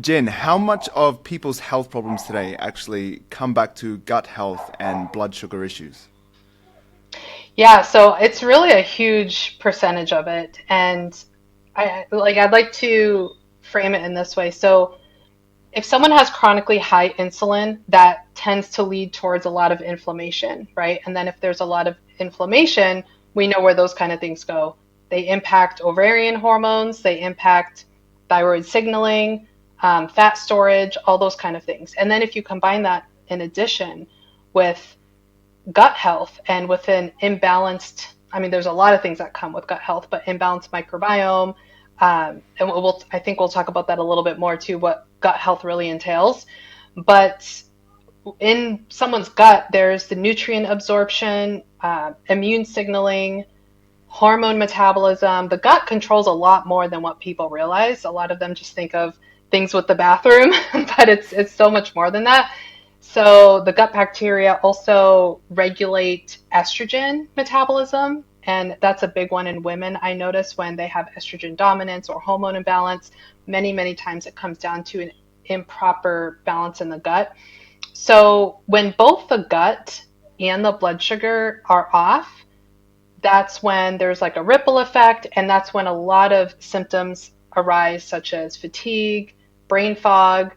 Jen, how much of people's health problems today actually come back to gut health and blood sugar issues? Yeah, so it's really a huge percentage of it. And I'd like to frame it in this way. So if someone has chronically high insulin, that tends to lead towards a lot of inflammation, right? And then if there's a lot of inflammation, we know where those kind of things go. They impact ovarian hormones, they impact thyroid signaling, fat storage, all those kind of things. And then if you combine that in addition with gut health and with an imbalanced, I mean, there's a lot of things that come with gut health, but imbalanced microbiome, and I think we'll talk about that a little bit more too, what gut health really entails. But in someone's gut, there's the nutrient absorption, immune signaling, hormone metabolism. The gut controls a lot more than what people realize. A lot of them just think of things with the bathroom, but it's so much more than that. So the gut bacteria also regulate estrogen metabolism, and that's a big one in women. I notice when they have estrogen dominance or hormone imbalance, many times it comes down to an improper balance in the gut. So when both the gut and the blood sugar are off, that's when there's like a ripple effect, and that's when a lot of symptoms arise, such as fatigue, brain fog,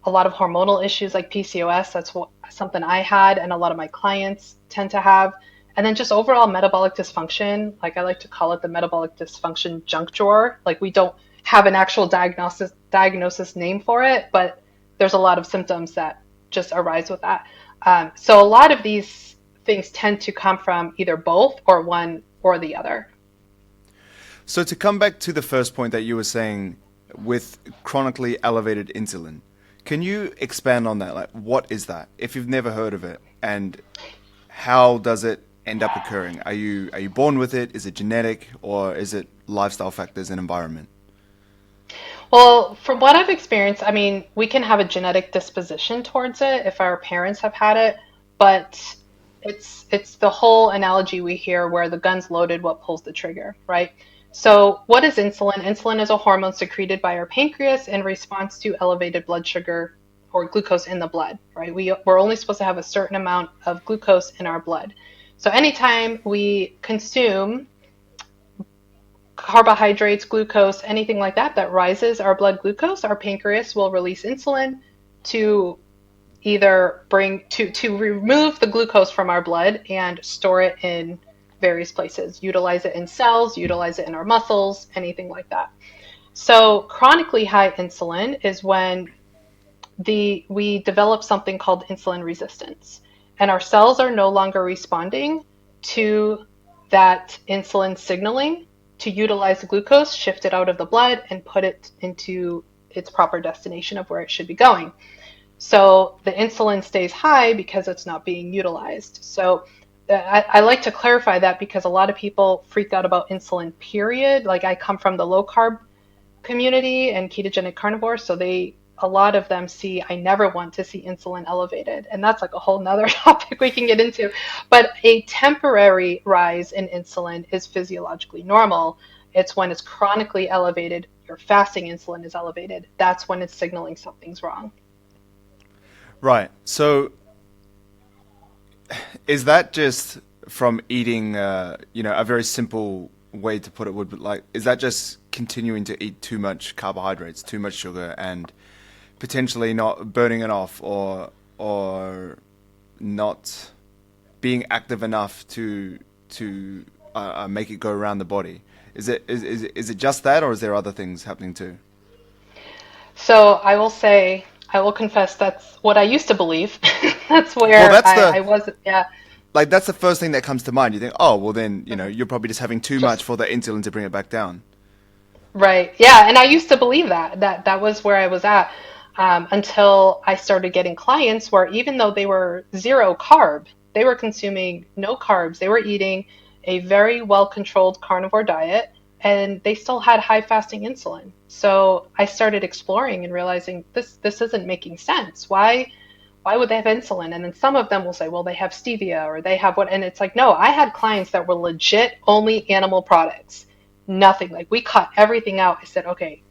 a lot of hormonal issues like PCOS. Something I had, and a lot of my clients tend to have. And then just overall metabolic dysfunction, like I like to call it the metabolic dysfunction junk drawer. Like we don't have an actual diagnosis name for it, but there's a lot of symptoms that just arise with that. So a lot of these things tend to come from either both or one or the other. So to come back to the first point that you were saying with chronically elevated insulin, can you expand on that? Like, what is that? If you've never heard of it, and how does it end up occurring? Are you born with it? Is it genetic, or is it lifestyle factors and environment? Well, from what I've experienced, I mean, we can have a genetic disposition towards it if our parents have had it, but it's the whole analogy we hear where the gun's loaded, what pulls the trigger, right? So, what is insulin? Insulin is a hormone secreted by our pancreas in response to elevated blood sugar or glucose in the blood, right? We're only supposed to have a certain amount of glucose in our blood. So, anytime we consume carbohydrates, glucose, anything like that that rises our blood glucose, our pancreas will release insulin to either to remove the glucose from our blood and store it in various places, utilize it in cells, utilize it in our muscles, anything like that. So chronically high insulin is when the we develop something called insulin resistance, and our cells are no longer responding to that insulin signaling to utilize the glucose, shift it out of the blood, and put it into its proper destination of where it should be going. So the insulin stays high because it's not being utilized. So I like to clarify that because a lot of people freak out about insulin, period. Like I come from the low carb community and ketogenic carnivore, so a lot of them see, I never want to see insulin elevated. And that's like a whole nother topic we can get into. But a temporary rise in insulin is physiologically normal. It's when it's chronically elevated, your fasting insulin is elevated. That's when it's signaling something's wrong. Right. So is that just from eating, a very simple way to put it would be like, is that just continuing to eat too much carbohydrates, too much sugar, and potentially not burning it off, or not being active enough to make it go around the body? Is it just that, or is there other things happening too? So I will confess that's what I used to believe. That's Well, where I was, yeah, that's the first thing that comes to mind. You think, oh, well, then mhm, you're probably just having too much just for the insulin to bring it back down. right. Yeah, and I used to believe that was where I was at until I started getting clients where even though they were zero carb, they were consuming no carbs. They were eating a very well controlled carnivore diet, and they still had high fasting insulin. So I started exploring and realizing this isn't making sense. Why would they have insulin? And then some of them will say, well, they have stevia or they have what, and it's like, no, I had clients that were legit only animal products, nothing. Like we cut everything out. I said, okay,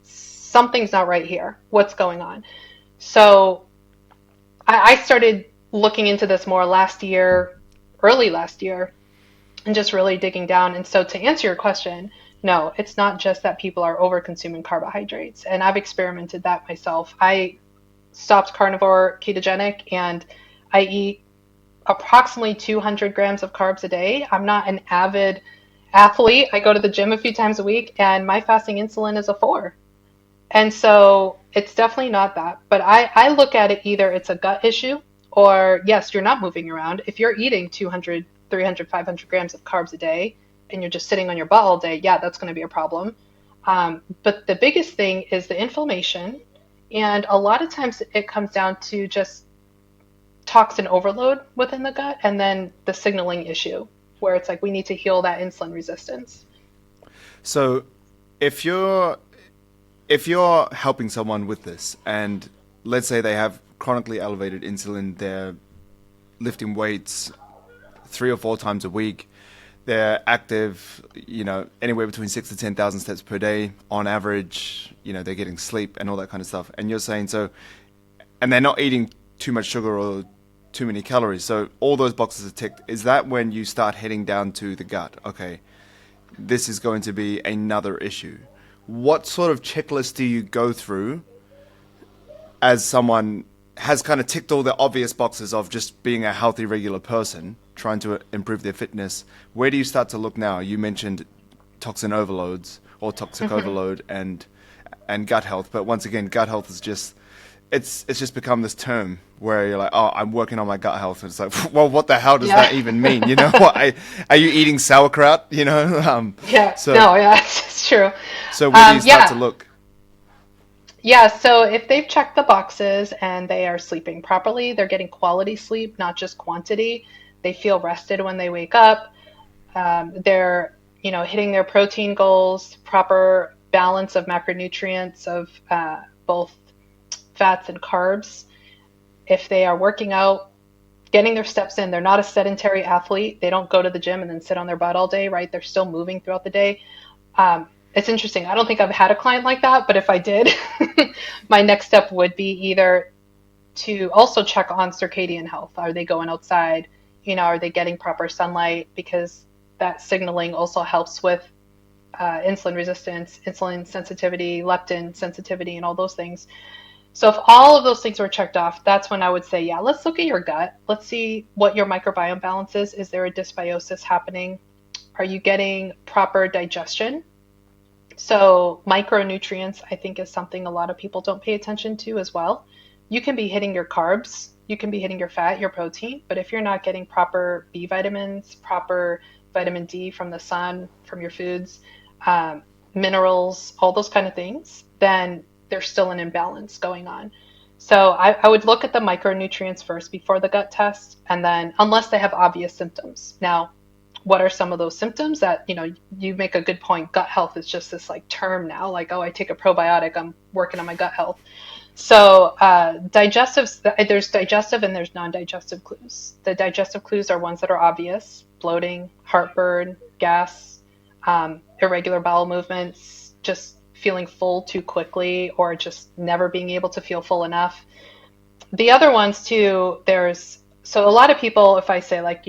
something's not right here. What's going on? So I started looking into this more last year, early last year, and just really digging down. And so to answer your question, no, it's not just that people are over consuming carbohydrates. And I've experimented that myself. I stopped carnivore ketogenic and I eat approximately 200 grams of carbs a day. I'm not an avid athlete. I go to the gym a few times a week and my fasting insulin is a 4. And so it's definitely not that. But I look at it either it's a gut issue or yes, you're not moving around. If you're eating 200, 300, 500 grams of carbs a day and you're just sitting on your butt all day, yeah, that's going to be a problem. But the biggest thing is the inflammation. And a lot of times it comes down to just toxin overload within the gut and then the signaling issue where it's like we need to heal that insulin resistance. So if you're helping someone with this, and let's say they have chronically elevated insulin, they're lifting weights 3 or 4 times a week, they're active, anywhere between 6 to 10,000 steps per day on average, they're getting sleep and all that kind of stuff. And you're saying so, and they're not eating too much sugar or too many calories. So all those boxes are ticked. Is that when you start heading down to the gut? Okay, this is going to be another issue. What sort of checklist do you go through as someone has kind of ticked all the obvious boxes of just being a healthy, regular person, trying to improve their fitness? Where do you start to look now? You mentioned toxin overloads or toxic overload and gut health. But once again, gut health is just, it's just become this term where you're like, oh, I'm working on my gut health. And it's like, well, what the hell does that even mean? Are you eating sauerkraut? Yeah, So, no, yeah, it's true. so where do you start to look? Yeah, so if they've checked the boxes and they are sleeping properly, they're getting quality sleep, not just quantity. They feel rested when they wake up. They're, hitting their protein goals, proper balance of macronutrients of both fats and carbs. If they are working out, getting their steps in, they're not a sedentary athlete. They don't go to the gym and then sit on their butt all day, right? They're still moving throughout the day. It's interesting. I don't think I've had a client like that, but if I did, my next step would be either to also check on circadian health. Are they going outside? Are they getting proper sunlight? Because that signaling also helps with insulin resistance, insulin sensitivity, leptin sensitivity, and all those things. So if all of those things were checked off, that's when I would say, yeah, let's look at your gut. Let's see what your microbiome balance is. Is there a dysbiosis happening? Are you getting proper digestion? So micronutrients, I think, is something a lot of people don't pay attention to as well. You can be hitting your carbs, you can be hitting your fat, your protein, but if you're not getting proper B vitamins, proper vitamin D from the sun, from your foods, minerals, all those kind of things, then there's still an imbalance going on. So I would look at the micronutrients first before the gut test, and then unless they have obvious symptoms. Now, what are some of those symptoms that, you make a good point. Gut health is just this like term now, like, oh, I take a probiotic, I'm working on my gut health. So there's digestive and there's non-digestive clues. The digestive clues are ones that are obvious: bloating, heartburn, gas, irregular bowel movements, just feeling full too quickly, or just never being able to feel full enough. The other ones too, so a lot of people, if I say like,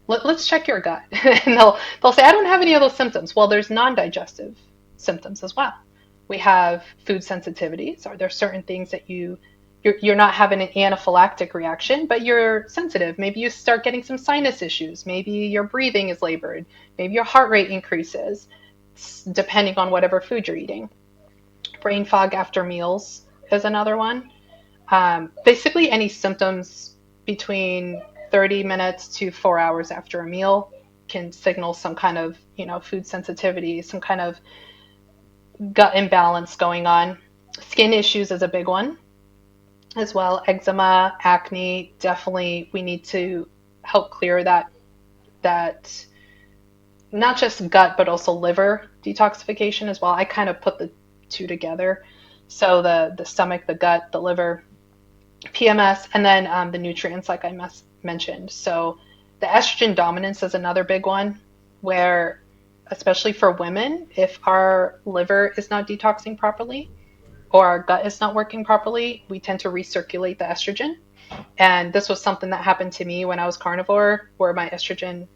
let's check your gut, and they'll say, I don't have any of those symptoms. Well, there's non-digestive symptoms as well. We have food sensitivities. Are there certain things that you're not having an anaphylactic reaction, but you're sensitive? Maybe you start getting some sinus issues. Maybe your breathing is labored. Maybe your heart rate increases, depending on whatever food you're eating. Brain fog after meals is another one. Basically, any symptoms between 30 minutes to 4 hours after a meal can signal some kind of, food sensitivity, some kind of gut imbalance going on. Skin issues is a big one as well. Eczema, acne, definitely we need to help clear that not just gut, but also liver detoxification as well. I kind of put the two together. So the stomach, the gut, the liver, PMS, and then the nutrients, like I mentioned. So the estrogen dominance is another big one where, especially for women, if our liver is not detoxing properly, or our gut is not working properly, we tend to recirculate the estrogen. And this was something that happened to me when I was carnivore, where my estrogen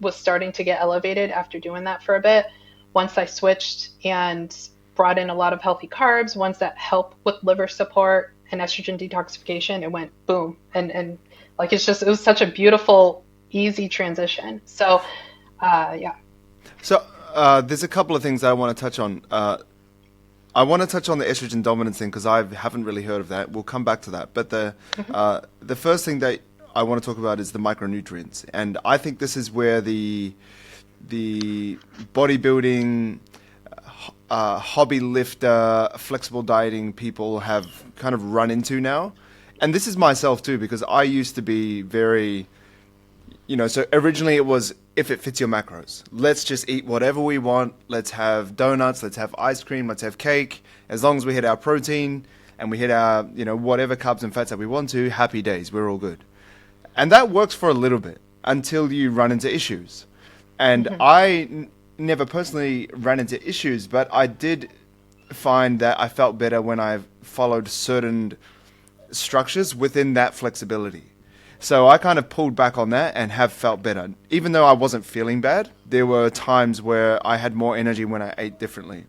was starting to get elevated after doing that for a bit. Once I switched and brought in a lot of healthy carbs, ones that help with liver support and estrogen detoxification, it went boom. And like it was such a beautiful, easy transition. So, yeah. So there's a couple of things I want to touch on. I want to touch on the estrogen dominance thing because I haven't really heard of that. We'll come back to that. But the first thing that I want to talk about is the micronutrients, and I think this is where the bodybuilding, hobby lifter, flexible dieting people have kind of run into now. And this is myself too, because I used to be very, so originally it was if it fits your macros. Let's just eat whatever we want. Let's have donuts, let's have ice cream, let's have cake. As long as we hit our protein and we hit our, whatever carbs and fats that we want to, happy days, we're all good. And that works for a little bit until you run into issues. And I never personally ran into issues, but I did find that I felt better when I followed certain structures within that flexibility. So I kind of pulled back on that and have felt better. Even though I wasn't feeling bad, there were times where I had more energy when I ate differently.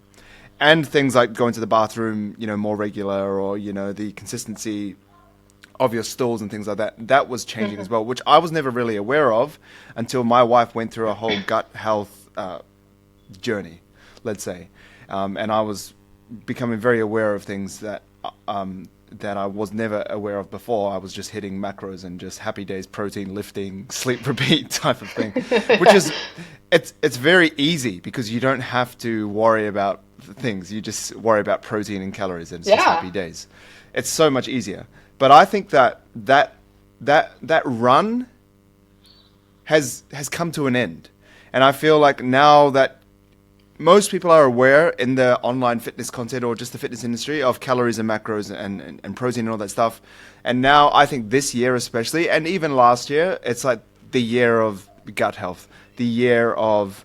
And things like going to the bathroom, more regular, or, the consistency of your stools and things like that, that was changing as well, which I was never really aware of until my wife went through a whole gut health journey, let's say. And I was becoming very aware of things that I was never aware of before. I was just hitting macros and just happy days, protein, lifting, sleep, repeat type of thing, which is, it's very easy because you don't have to worry about things. You just worry about protein and calories and it's just happy days. It's so much easier. But I think that run has come to an end. And I feel like now that most people are aware in the online fitness content or just the fitness industry of calories and macros and protein and all that stuff. And now I think this year especially, and even last year, it's like the year of gut health, the year of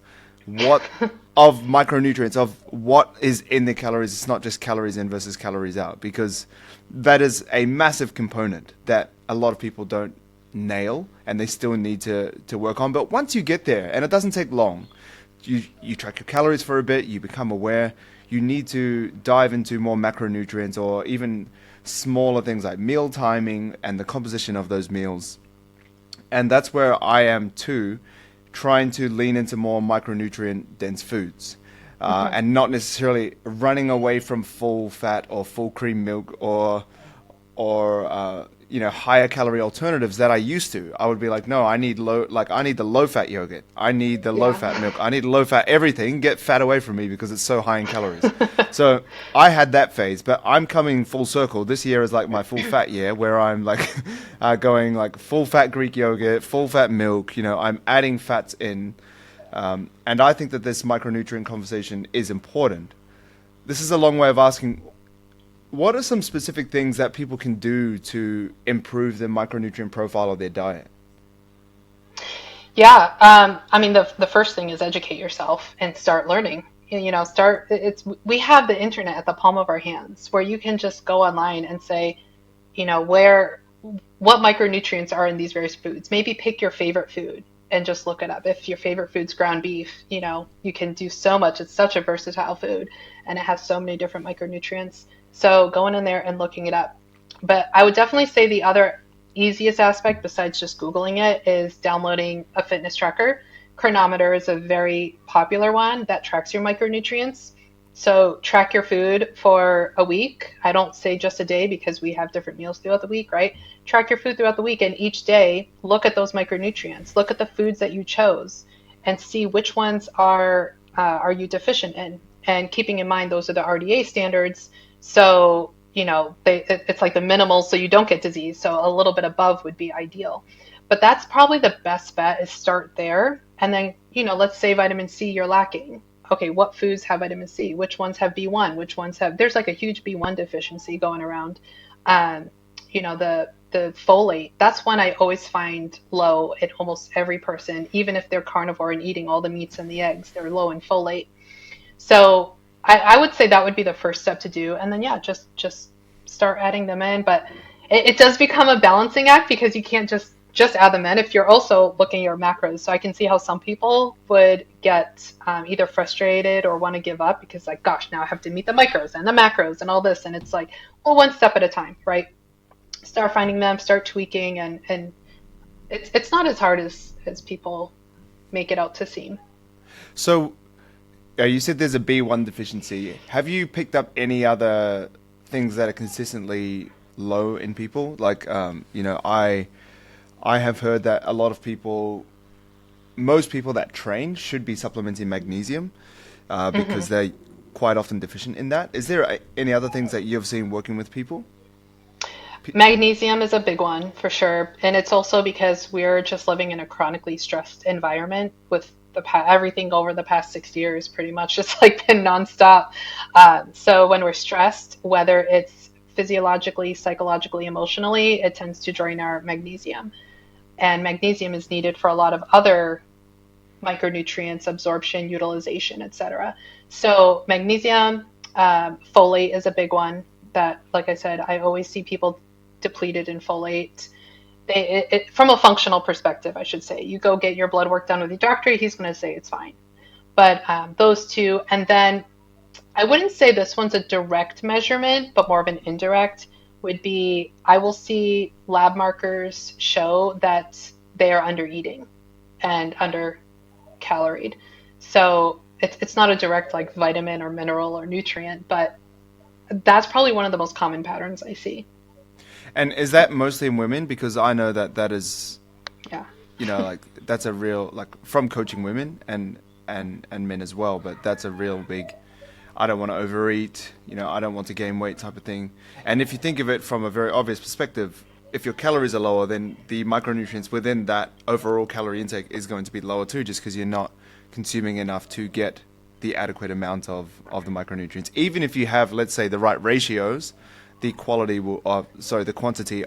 of micronutrients, of what is in the calories. It's not just calories in versus calories out, because that is a massive component that a lot of people don't nail and they still need to work on. But once you get there, and it doesn't take long, you track your calories for a bit, you become aware, you need to dive into more macronutrients or even smaller things like meal timing and the composition of those meals. And that's where I am too, trying to lean into more micronutrient dense foods and not necessarily running away from full fat or full cream milk or higher calorie alternatives that I used to. I would be like, no, I need the low fat yogurt. I need the low fat milk. I need low fat everything. Get fat away from me because it's so high in calories. So I had that phase, but I'm coming full circle. This year is like my full fat year where I'm like going like full fat Greek yogurt, full fat milk. I'm adding fats in. And I think that this micronutrient conversation is important. This is a long way of asking, what are some specific things that people can do to improve the micronutrient profile of their diet? Yeah, I mean, the first thing is educate yourself and start learning. We have the internet at the palm of our hands where you can just go online and say, what micronutrients are in these various foods. Maybe pick your favorite food and just look it up. If your favorite food's ground beef, you can do so much. It's such a versatile food and it has so many different micronutrients. So going in there and looking it up. But I would definitely say the other easiest aspect besides just Googling it is downloading a fitness tracker. Chronometer is a very popular one that tracks your micronutrients. So track your food for a week. I don't say just a day because we have different meals throughout the week, right? Track your food throughout the week and each day look at those micronutrients. Look at the foods that you chose and see which ones are you deficient in. And keeping in mind those are the RDA standards. So, it's like the minimal so you don't get disease. So a little bit above would be ideal. But that's probably the best bet is start there. And then, let's say vitamin C you're lacking. Okay, what foods have vitamin C? Which ones have B1? Which ones there's like a huge B1 deficiency going around. The folate, that's one I always find low in almost every person, even if they're carnivore and eating all the meats and the eggs, they're low in folate. So I would say that would be the first step to do, and then yeah, just start adding them in. But it does become a balancing act because you can't just add them in if you're also looking at your macros. So I can see how some people would get either frustrated or want to give up because like, gosh, now I have to meet the micros and the macros and all this, and it's like, well, one step at a time, right? Start finding them, start tweaking, and it's not as hard as people make it out to seem. So you said there's a B1 deficiency. Have you picked up any other things that are consistently low in people? Like, I have heard that a lot of people, most people that train should be supplementing magnesium because they're quite often deficient in that. Is there any other things that you've seen working with people? Magnesium is a big one for sure. And it's also because we're just living in a chronically stressed environment with everything over the past 6 years, pretty much just like been nonstop. So when we're stressed, whether it's physiologically, psychologically, emotionally, it tends to drain our magnesium. And magnesium is needed for a lot of other micronutrients, absorption, utilization, etc. So magnesium, folate is a big one that, like I said, I always see people depleted in folate. From a functional perspective, I should say, you go get your blood work done with your doctor, he's going to say it's fine. But those two, and then I wouldn't say this one's a direct measurement, but more of an indirect would be I will see lab markers show that they are under eating and under caloried. So it's not a direct like vitamin or mineral or nutrient, but that's probably one of the most common patterns I see. And is that mostly in women? Because I know that that is, Yeah. like that's a real, like from coaching women and men as well, but that's a real big, I don't want to overeat, I don't want to gain weight type of thing. And if you think of it from a very obvious perspective, if your calories are lower, then the micronutrients within that overall calorie intake is going to be lower too, just because you're not consuming enough to get the adequate amount of the micronutrients. Even if you have, let's say, the right ratios, the quantity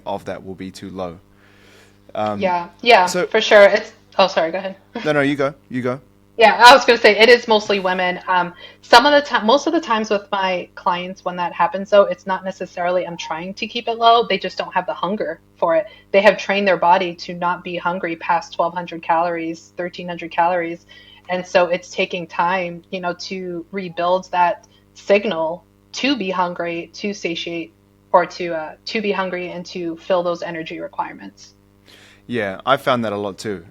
of that will be too low. Yeah. Yeah, So, for sure. Oh, sorry, go ahead. no, you go. Yeah, I was going to say it is mostly women. Some of the time, most of the times with my clients, when that happens, though, it's not necessarily I'm trying to keep it low. They just don't have the hunger for it. They have trained their body to not be hungry past 1,200 calories, 1,300 calories. And so it's taking time, to rebuild that signal to be hungry, to satiate, or to be hungry and to fill those energy requirements. Yeah, I found that a lot too.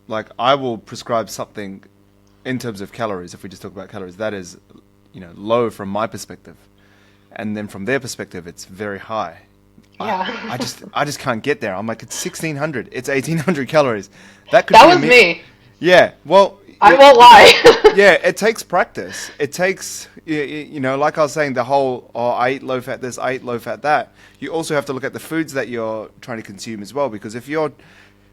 Like I will prescribe something in terms of calories, if we just talk about calories, that is, low from my perspective, and then from their perspective, it's very high. I, I Yeah, just, I just can't get there. I'm like, it's 1600, it's 1800 calories. That could that be a was me. yeah. Well, I won't lie. yeah, it takes practice. It takes, like I was saying, the whole, oh, I eat low fat this, I eat low fat that. You also have to look at the foods that you're trying to consume as well, because if you're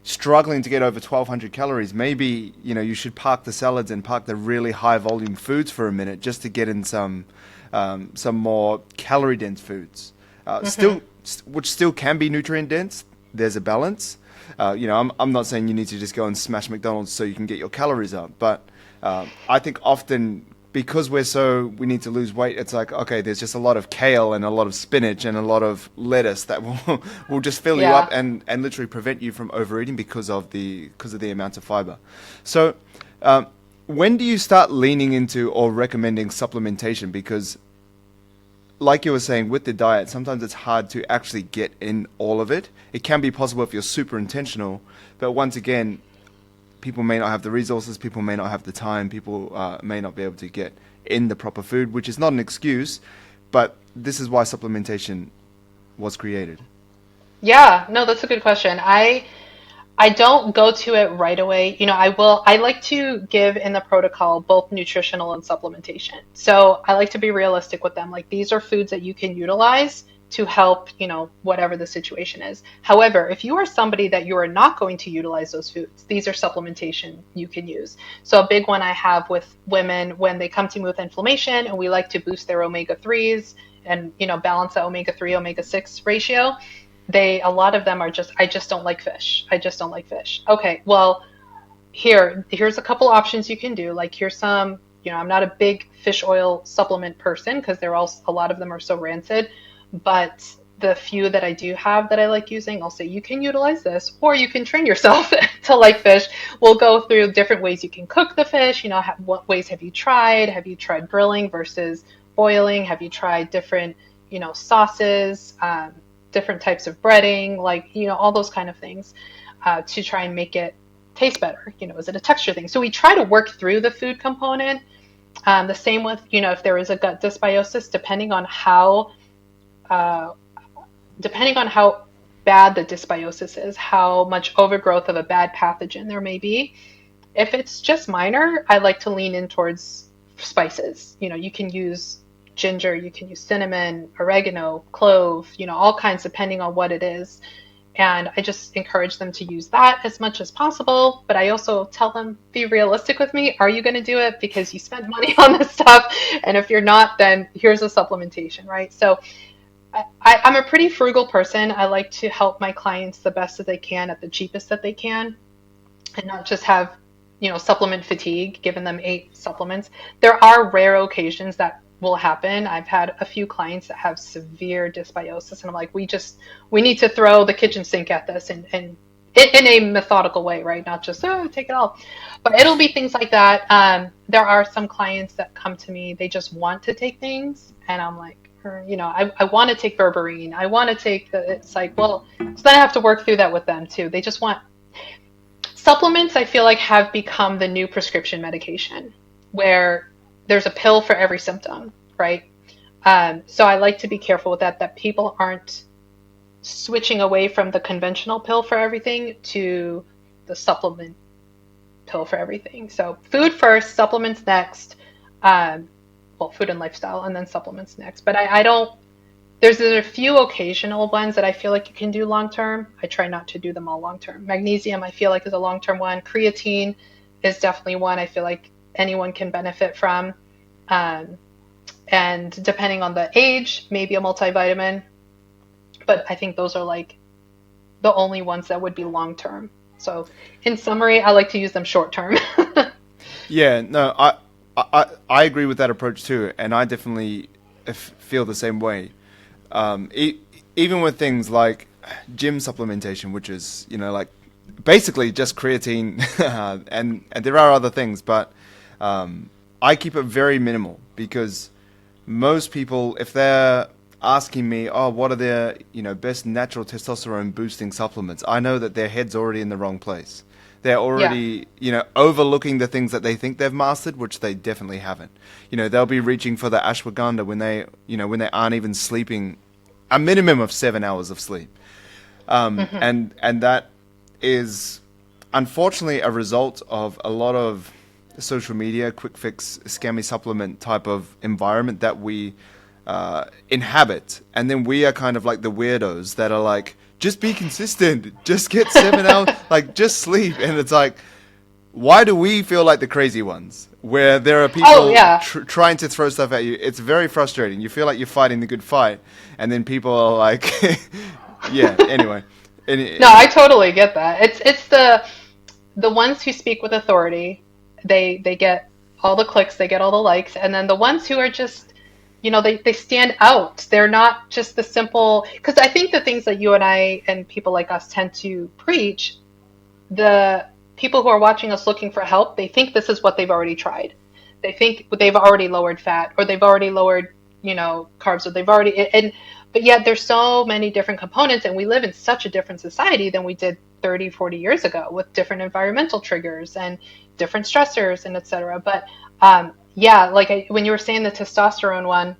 struggling to get over 1200 calories, maybe, you should park the salads and park the really high volume foods for a minute just to get in some more calorie dense foods. Still, which still can be nutrient dense. There's a balance. I'm not saying you need to just go and smash McDonald's so you can get your calories up, but I think often because we need to lose weight, it's like, okay, there's just a lot of kale and a lot of spinach and a lot of lettuce that will just fill you up Yeah. and literally prevent you from overeating because of the amount of fiber. So when do you start leaning into or recommending supplementation? Because like you were saying with the diet, sometimes it's hard to actually get in all of it. It can be possible if you're super intentional, but once again, people may not have the resources, people may not have the time, people may not be able to get in the proper food, which is not an excuse, but this is why supplementation was created. Yeah, no, that's a good question. I don't go to it right away. I like to give in the protocol both nutritional and supplementation. So I like to be realistic with them. Like these are foods that you can utilize to help, whatever the situation is. However, if you are somebody that you are not going to utilize those foods, these are supplementation you can use. So a big one I have with women when they come to me with inflammation and we like to boost their omega 3s and, balance that omega 3, omega 6 ratio, a lot of them are just, I just don't like fish. I just don't like fish. Okay, well, here's a couple options you can do. Like here's some I'm not a big fish oil supplement person because they're all a lot of them are so rancid, but the few that I do have that I like using, I'll say you can utilize this, or you can train yourself to like fish. We'll go through different ways you can cook the fish. What ways have you tried? Have you tried grilling versus boiling? Have you tried different, sauces, different types of breading, like, all those kind of things to try and make it taste better? Is it a texture thing? So we try to work through the food component. The same with, if there is a gut dysbiosis, uh, depending on how bad the dysbiosis is, how much overgrowth of a bad pathogen there may be. If it's just minor, I like to lean in towards spices. You can use ginger, you can use cinnamon, oregano, clove, all kinds depending on what it is. And I just encourage them to use that as much as possible. But I also tell them, be realistic with me. Are you going to do it? Because you spent money on this stuff. And if you're not, then here's a supplementation, right? So I'm a pretty frugal person. I like to help my clients the best that they can at the cheapest that they can and not just have, supplement fatigue, giving them 8 supplements. There are rare occasions that will happen. I've had a few clients that have severe dysbiosis, and I'm like, we need to throw the kitchen sink at this and in a methodical way, right? Not just, oh, take it all. But it'll be things like that. There are some clients that come to me, they just want to take things, and I'm like, I want to take berberine. I want to take it's like, well, so then I have to work through that with them too. They just want supplements, I feel like, have become the new prescription medication where there's a pill for every symptom, right? So I like to be careful with that people aren't switching away from the conventional pill for everything to the supplement pill for everything. So food first, supplements next. Well, food and lifestyle, and then supplements next. But I don't, there's a few occasional ones that I feel like you can do long term. I try not to do them all long term. Magnesium, I feel like, is a long term one. Creatine is definitely one I feel like anyone can benefit from. And depending on the age, maybe a multivitamin. But I think those are like the only ones that would be long term. So in summary, I like to use them short term. Yeah, no, I agree with that approach too, and I definitely feel the same way. Even with things like gym supplementation, which is, like basically just creatine, and there are other things, but I keep it very minimal because most people, if they're asking me, oh, what are their, best natural testosterone boosting supplements, I know that their head's already in the wrong place. They're already, overlooking the things that they think they've mastered, which they definitely haven't. They'll be reaching for the ashwagandha when they aren't even sleeping a minimum of 7 hours of sleep. And that is unfortunately a result of a lot of social media, quick fix, scammy supplement type of environment that we inhabit. And then we are kind of like the weirdos that are like, just be consistent, just get 7 hours, like just sleep. And it's like, why do we feel like the crazy ones where there are people trying to throw stuff at you? It's very frustrating. You feel like you're fighting the good fight, and then people are like, yeah, anyway. No, I totally get that. It's the ones who speak with authority, they get all the clicks, they get all the likes, and then the ones who are just, they stand out. They're not just the simple, because I think the things that you and I and people like us tend to preach, the people who are watching us looking for help, they think this is what they've already tried. They think they've already lowered fat, or they've already lowered, carbs, or they've already, but yet there's so many different components, and we live in such a different society than we did 30, 40 years ago with different environmental triggers and different stressors and et cetera. But like when you were saying the testosterone one,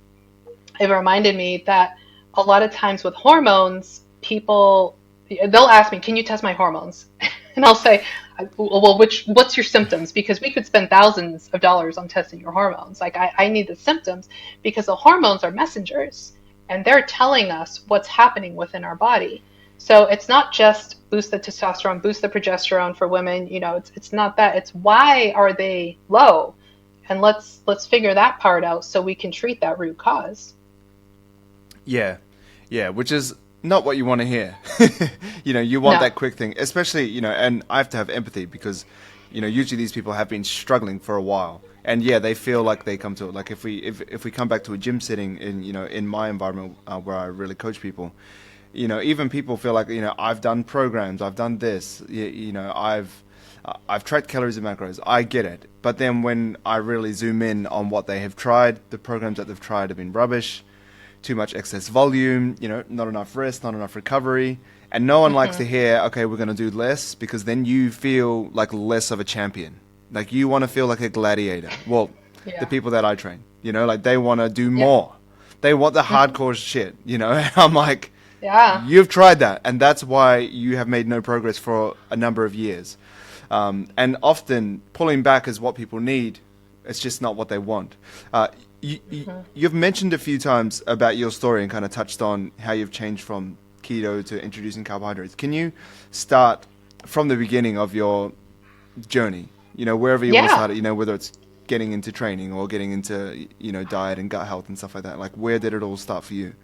it reminded me that a lot of times with hormones, they'll ask me, can you test my hormones? And I'll say, well, what's your symptoms? Because we could spend thousands of dollars on testing your hormones. Like I need the symptoms because the hormones are messengers and they're telling us what's happening within our body. So it's not just boost the testosterone, boost the progesterone for women. It's not that. It's why are they low? And let's figure that part out so we can treat that root cause. Yeah, which is not what you want to hear. You want that quick thing, especially, and I have to have empathy because, usually these people have been struggling for a while. and yeah, they feel like they come to it. Like if we come back to a gym setting in in my environment where I really coach people, even people feel like I've done programs, I've done this, I've tracked calories and macros. I get it, but then when I really zoom in on what they have tried, the programs that they've tried have been rubbish. Too much excess volume, not enough rest, not enough recovery. And no one likes to hear, okay, we're going to do less, because then you feel like less of a champion. Like you want to feel like a gladiator. Well, the Yeah. people that I train, like they want to do Yeah. more. They want the Hmm. hardcore shit, And I'm like, Yeah. you've tried that. And that's why you have made no progress for a number of years. And often pulling back is what people need. It's just not what they want. You've mentioned a few times about your story and kind of touched on how you've changed from keto to introducing carbohydrates. Can you start from the beginning of your journey? Wherever you want to Yeah. start it. Whether it's getting into training or getting into diet and gut health and stuff like that. Like, where did it all start for you?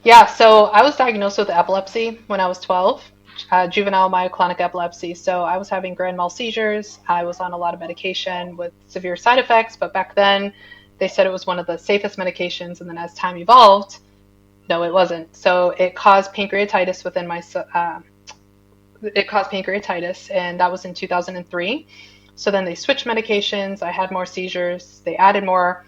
Yeah, so I was diagnosed with epilepsy when I was 12, juvenile myoclonic epilepsy. So I was having grand mal seizures. I was on a lot of medication with severe side effects, but back then they said it was one of the safest medications. And then as time evolved, no, it wasn't. So it caused pancreatitis within my, it caused pancreatitis, and that was in 2003. So then they switched medications. I had more seizures. They added more.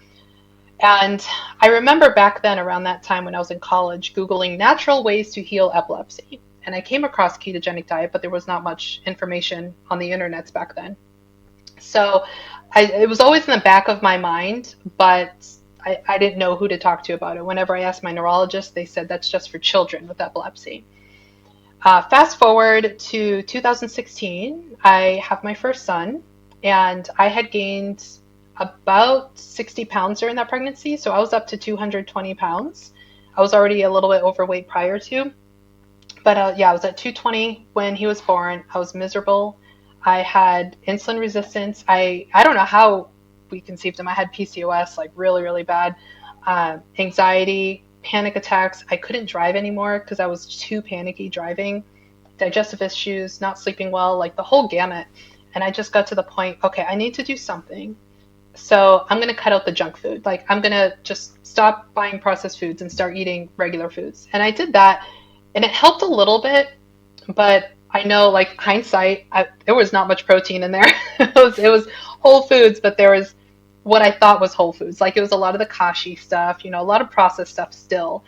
And I remember back then, around that time when I was in college, Googling natural ways to heal epilepsy. And I came across ketogenic diet, but there was not much information on the internets back then. So it was always in the back of my mind, but I didn't know who to talk to about it. Whenever I asked my neurologist, they said that's just for children with epilepsy. Fast forward to 2016, I have my first son, and I had gained about 60 pounds during that pregnancy. So I was up to 220 pounds. I was already a little bit overweight prior to, but yeah, I was at 220 when he was born. I was miserable. I had insulin resistance. I don't know how we conceived him. I had PCOS, like really, really bad, anxiety, panic attacks. I couldn't drive anymore because I was too panicky driving, digestive issues, not sleeping well, like the whole gamut. And I just got to the point, okay, I need to do something. So I'm going to cut out the junk food. Like I'm going to just stop buying processed foods and start eating regular foods. And I did that, and it helped a little bit, but I know, like hindsight, there was not much protein in there. It was whole foods, but there was what I thought was whole foods. Like it was a lot of the kashi stuff, a lot of processed stuff still.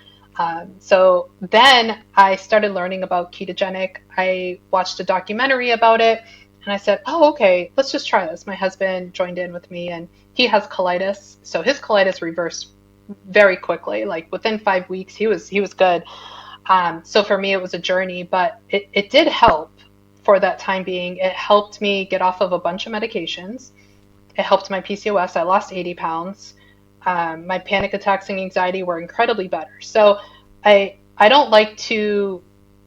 So then I started learning about ketogenic. I watched a documentary about it, and I said, "Oh, okay, let's just try this." My husband joined in with me, and he has colitis, so his colitis reversed very quickly. Like within 5 weeks, he was good. So for me, it was a journey, but it did help for that time being. It helped me get off of a bunch of medications. It helped my PCOS. I lost 80 pounds. My panic attacks and anxiety were incredibly better. So I don't like to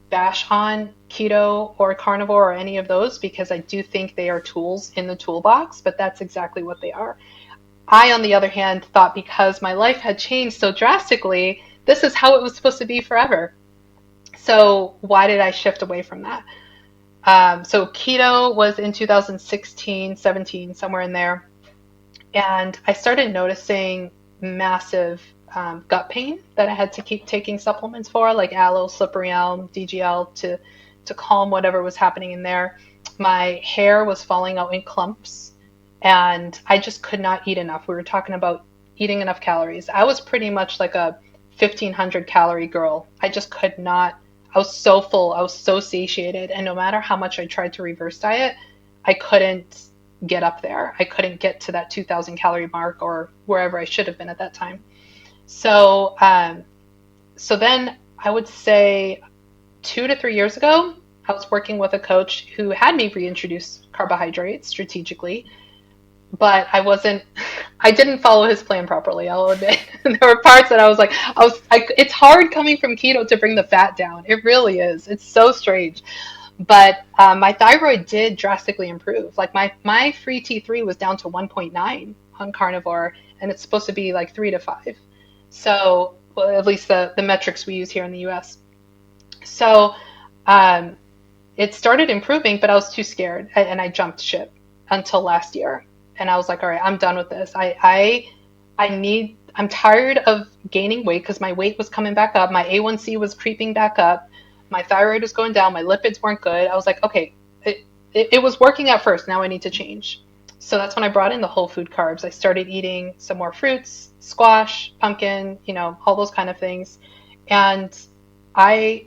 bash on keto or carnivore or any of those because I do think they are tools in the toolbox, but that's exactly what they are. I, on the other hand, thought because my life had changed so drastically, this is how it was supposed to be forever. So why did I shift away from that? So keto was in 2016, 17, somewhere in there. And I started noticing massive gut pain that I had to keep taking supplements for, like aloe, slippery elm, DGL, to calm whatever was happening in there. My hair was falling out in clumps, and I just could not eat enough. We were talking about eating enough calories. I was pretty much like a 1,500 calorie girl. I just could not. I was so full. I was so satiated, and no matter how much I tried to reverse diet, I couldn't get up there. I couldn't get to that 2,000 calorie mark or wherever I should have been at that time. So, so then I would say 2 to 3 years ago, I was working with a coach who had me reintroduce carbohydrates strategically, but I didn't follow his plan properly, I'll admit. There were parts that I was like, it's hard coming from keto to bring the fat down. It really is. It's so strange. But my thyroid did drastically improve. Like my free T3 was down to 1.9 on carnivore, and it's supposed to be like 3 to 5. So, well, at least the metrics we use here in the US. So it started improving, but I was too scared and I jumped ship until last year. and I was like, all right, I'm done with this. I'm tired of gaining weight because my weight was coming back up. My A1C was creeping back up. My thyroid was going down. My lipids weren't good. I was like, okay, it was working at first. Now I need to change. So that's when I brought in the whole food carbs. I started eating some more fruits, squash, pumpkin, all those kind of things. And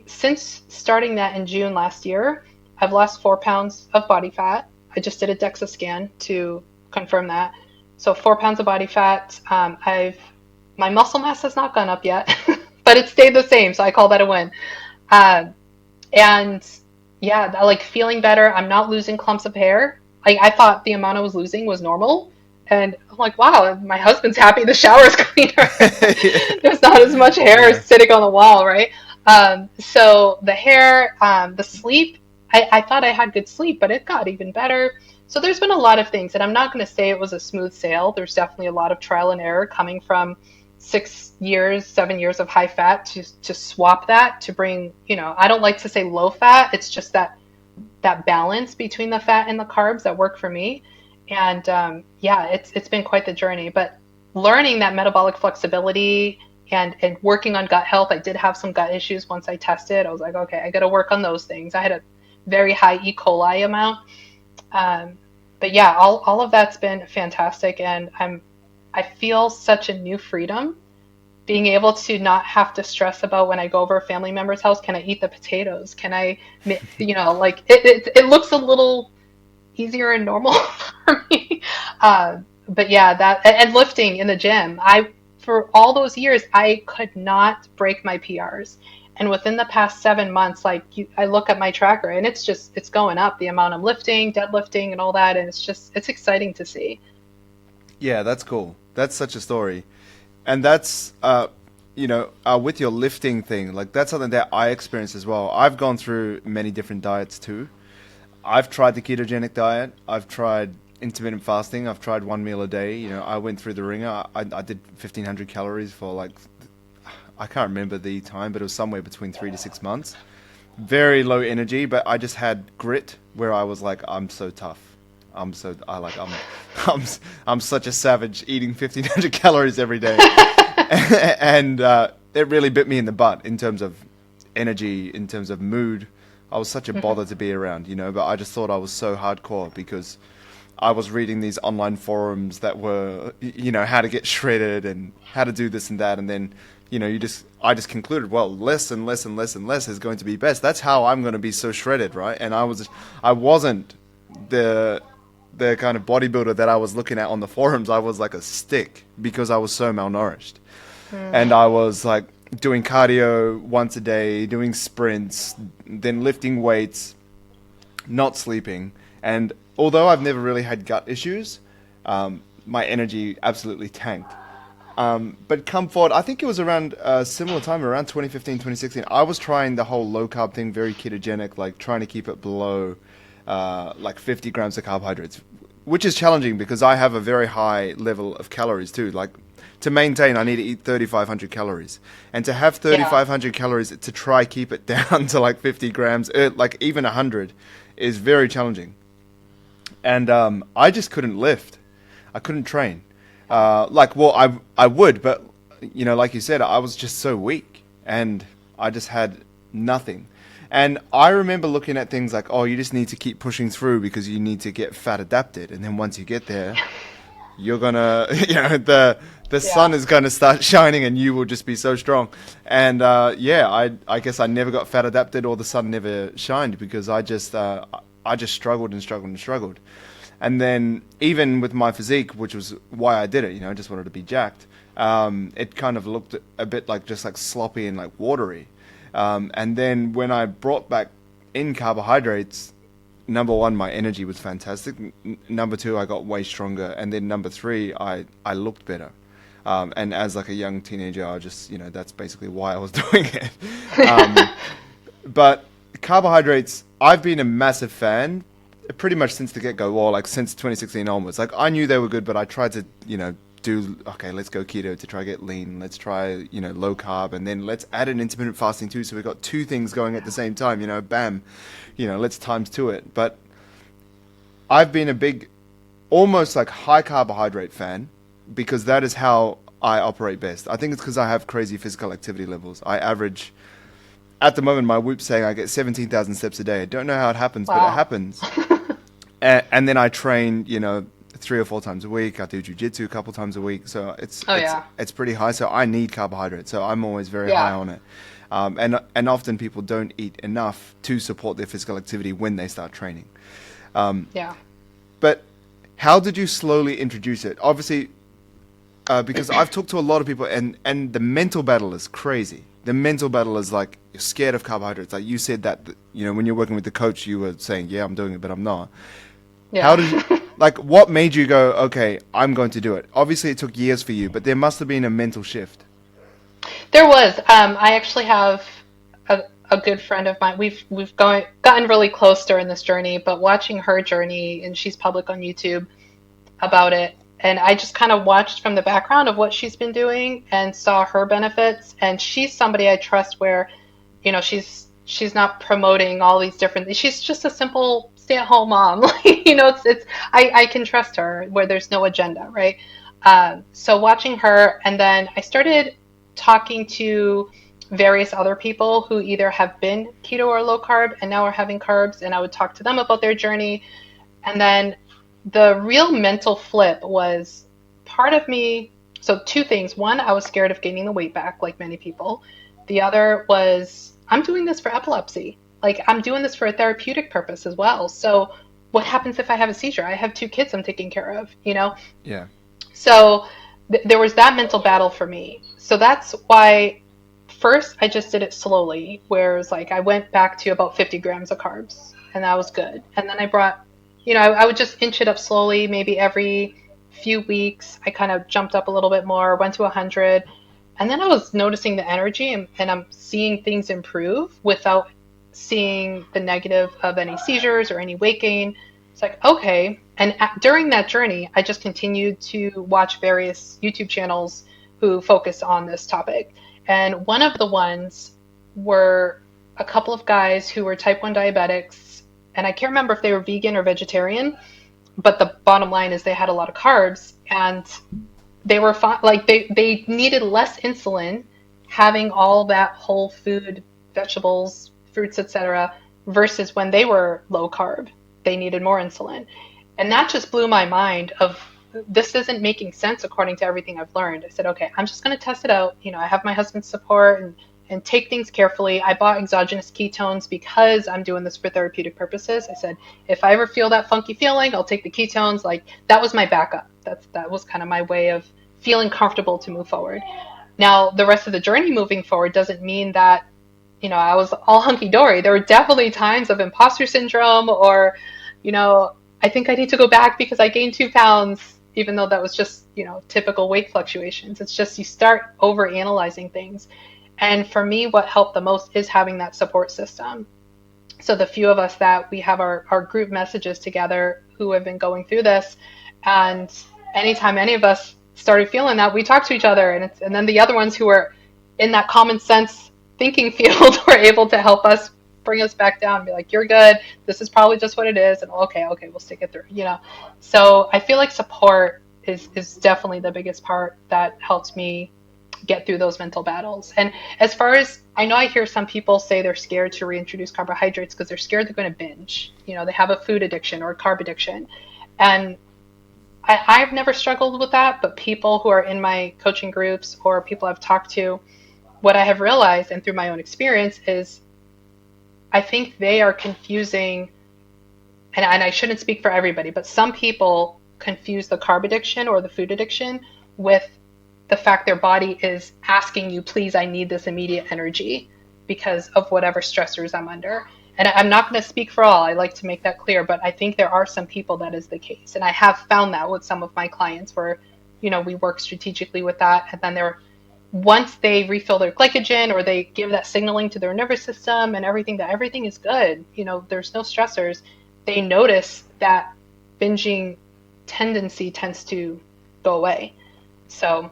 since starting that in June last year, I've lost 4 pounds of body fat. I just did a DEXA scan to confirm that. So 4 pounds of body fat. My muscle mass has not gone up yet, but it stayed the same. So I call that a win. Um, and yeah, I like feeling better. I'm not losing clumps of hair. Like I thought the amount I was losing was normal. And I'm like, wow, my husband's happy the shower's cleaner. There's not as much hair Yeah. sitting on the wall, right? So the hair, the sleep, I thought I had good sleep, but it got even better. So there's been a lot of things, and I'm not going to say it was a smooth sail. There's definitely a lot of trial and error coming from 6 years, 7 years of high fat to swap that to bring, I don't like to say low fat. It's just that balance between the fat and the carbs that work for me. And yeah, it's been quite the journey. But learning that metabolic flexibility and working on gut health, I did have some gut issues once I tested. I was like, okay, I got to work on those things. I had a very high E. coli amount. Um, but yeah, all of that's been fantastic, and I feel such a new freedom being able to not have to stress about when I go over a family member's house, can I eat the potatoes? Can I, like it looks a little easier and normal for me. But yeah, and lifting in the gym, for all those years, I could not break my PRs. And within the past 7 months, I look at my tracker and it's going up the amount I'm lifting, deadlifting, and all that. And it's exciting to see. Yeah, that's cool. That's such a story. And that's, with your lifting thing, like that's something that I experienced as well. I've gone through many different diets too. I've tried the ketogenic diet. I've tried intermittent fasting. I've tried 1 meal a day. I went through the ringer. I did 1,500 calories for I can't remember the time, but it was somewhere between 3 to 6 months. Very low energy, but I just had grit where I was like, I'm so tough. I'm, I'm such a savage eating 1,500 calories every day. And it really bit me in the butt in terms of energy, in terms of mood. I was such a bother to be around, but I just thought I was so hardcore because I was reading these online forums that were, how to get shredded and how to do this and that. And then, I just concluded, well, less and less and less and less is going to be best. That's how I'm going to be so shredded, right? And I wasn't the kind of bodybuilder that I was looking at on the forums. I was like a stick because I was so malnourished. And I was like doing cardio once a day, doing sprints, then lifting weights, not sleeping. And although I've never really had gut issues, my energy absolutely tanked. But come forward, I think it was around a similar time, around 2015, 2016, I was trying the whole low carb thing, very ketogenic, like trying to keep it below 50 grams of carbohydrates, which is challenging because I have a very high level of calories too. Like to maintain, I need to eat 3,500 calories. And to have Yeah. 3,500 calories to try keep it down to like 50 grams, like even 100, is very challenging. And I just couldn't lift. I couldn't train. I would, but like you said, I was just so weak, and I just had nothing. And I remember looking at things like, oh, you just need to keep pushing through because you need to get fat adapted, and then once you get there, you're gonna, the sun Yeah. is gonna start shining, and you will just be so strong. And I guess I never got fat adapted, or the sun never shined because I just struggled and struggled and struggled. And then even with my physique, which was why I did it, I just wanted to be jacked. It kind of looked a bit like just like sloppy and like watery. And then when I brought back in carbohydrates, number one, my energy was fantastic. Number two, I got way stronger. And then number three, I looked better. And as like a young teenager, I just, that's basically why I was doing it. But carbohydrates, I've been a massive fan pretty much since the get-go, or like since 2016 onwards. Like I knew they were good, but I tried to, okay, let's go keto to try to get lean. Let's try, low carb, and then let's add an intermittent fasting too. So we've got two things going at the same time, bam, let's times two it. But I've been a big almost like high carbohydrate fan because that is how I operate best. I think it's because I have crazy physical activity levels. I average, at the moment, my Whoop saying I get 17,000 steps a day. I don't know how it happens, but it Wow. happens. And then I train, 3 or 4 times a week. I do jujitsu a couple times a week, so it's Oh it's yeah. it's pretty high. So I need carbohydrates. So I'm always very high Yeah. on it. And often people don't eat enough to support their physical activity when they start training. Yeah. But how did you slowly introduce it? Obviously, because I've talked to a lot of people, and the mental battle is crazy. The mental battle is like you're scared of carbohydrates. Like you said that when you're working with the coach, you were saying, "Yeah, I'm doing it, but I'm not." How Yeah. did you, like what made you go, "Okay, I'm going to do it"? Obviously, it took years for you, but there must have been a mental shift. There was. I actually have a good friend of mine. We've gotten really close during this journey, but watching her journey, and she's public on YouTube about it, and I just kind of watched from the background of what she's been doing and saw her benefits. And she's somebody I trust where, she's not promoting all these different things. She's just a simple stay-at-home mom. Like, it's I can trust her where there's no agenda, right? So watching her, and then I started talking to various other people who either have been keto or low carb and now are having carbs, and I would talk to them about their journey. And then the real mental flip was part of me. So, two things. One, I was scared of gaining the weight back, like many people. The other was, I'm doing this for epilepsy. Like, I'm doing this for a therapeutic purpose as well. So, what happens if I have a seizure? I have two kids I'm taking care of? Yeah. So, there was that mental battle for me. So, that's why first I just did it slowly, where it was like I went back to about 50 grams of carbs, and that was good. And then I brought, I would just inch it up slowly, maybe every few weeks. I kind of jumped up a little bit more, went to 100. And then I was noticing the energy, and I'm seeing things improve without seeing the negative of any seizures or any weight gain. It's like, okay. And during that journey, I just continued to watch various YouTube channels who focus on this topic. And one of the ones were a couple of guys who were type 1 diabetics. And I can't remember if they were vegan or vegetarian, but the bottom line is they had a lot of carbs, and they were fine. Like they needed less insulin having all that whole food, vegetables, fruits, etc., versus when they were low carb, they needed more insulin. And that just blew my mind of this isn't making sense according to everything I've learned. I said, okay, I'm just going to test it out. I have my husband's support, and take things carefully. I bought exogenous ketones because I'm doing this for therapeutic purposes. I said, if I ever feel that funky feeling, I'll take the ketones. Like that was my backup. That was kind of my way of feeling comfortable to move forward. Now, the rest of the journey moving forward doesn't mean that, I was all hunky dory. There were definitely times of imposter syndrome, or, you know, I think I need to go back because I gained 2 pounds, even though that was just, typical weight fluctuations. It's just you start over analyzing things. And for me, what helped the most is having that support system. So the few of us that we have our group messages together who have been going through this, and anytime any of us started feeling that, we talk to each other, and then the other ones who are in that common sense thinking field were able to help us bring us back down and be like, you're good, this is probably just what it is, and okay, we'll stick it through. So I feel like support is definitely the biggest part that helps me get through those mental battles. And as far as I know, I hear some people say they're scared to reintroduce carbohydrates because they're scared they're going to binge. They have a food addiction or a carb addiction. And I've never struggled with that, but people who are in my coaching groups or people I've talked to, what I have realized and through my own experience is I think they are confusing, and I shouldn't speak for everybody, but some people confuse the carb addiction or the food addiction with the fact their body is asking you, please, I need this immediate energy because of whatever stressors I'm under. And I'm not going to speak for all. I like to make that clear, but I think there are some people that is the case. And I have found that with some of my clients where, we work strategically with that. And then once they refill their glycogen or they give that signaling to their nervous system and everything, that everything is good, there's no stressors, they notice that binging tendency tends to go away. So,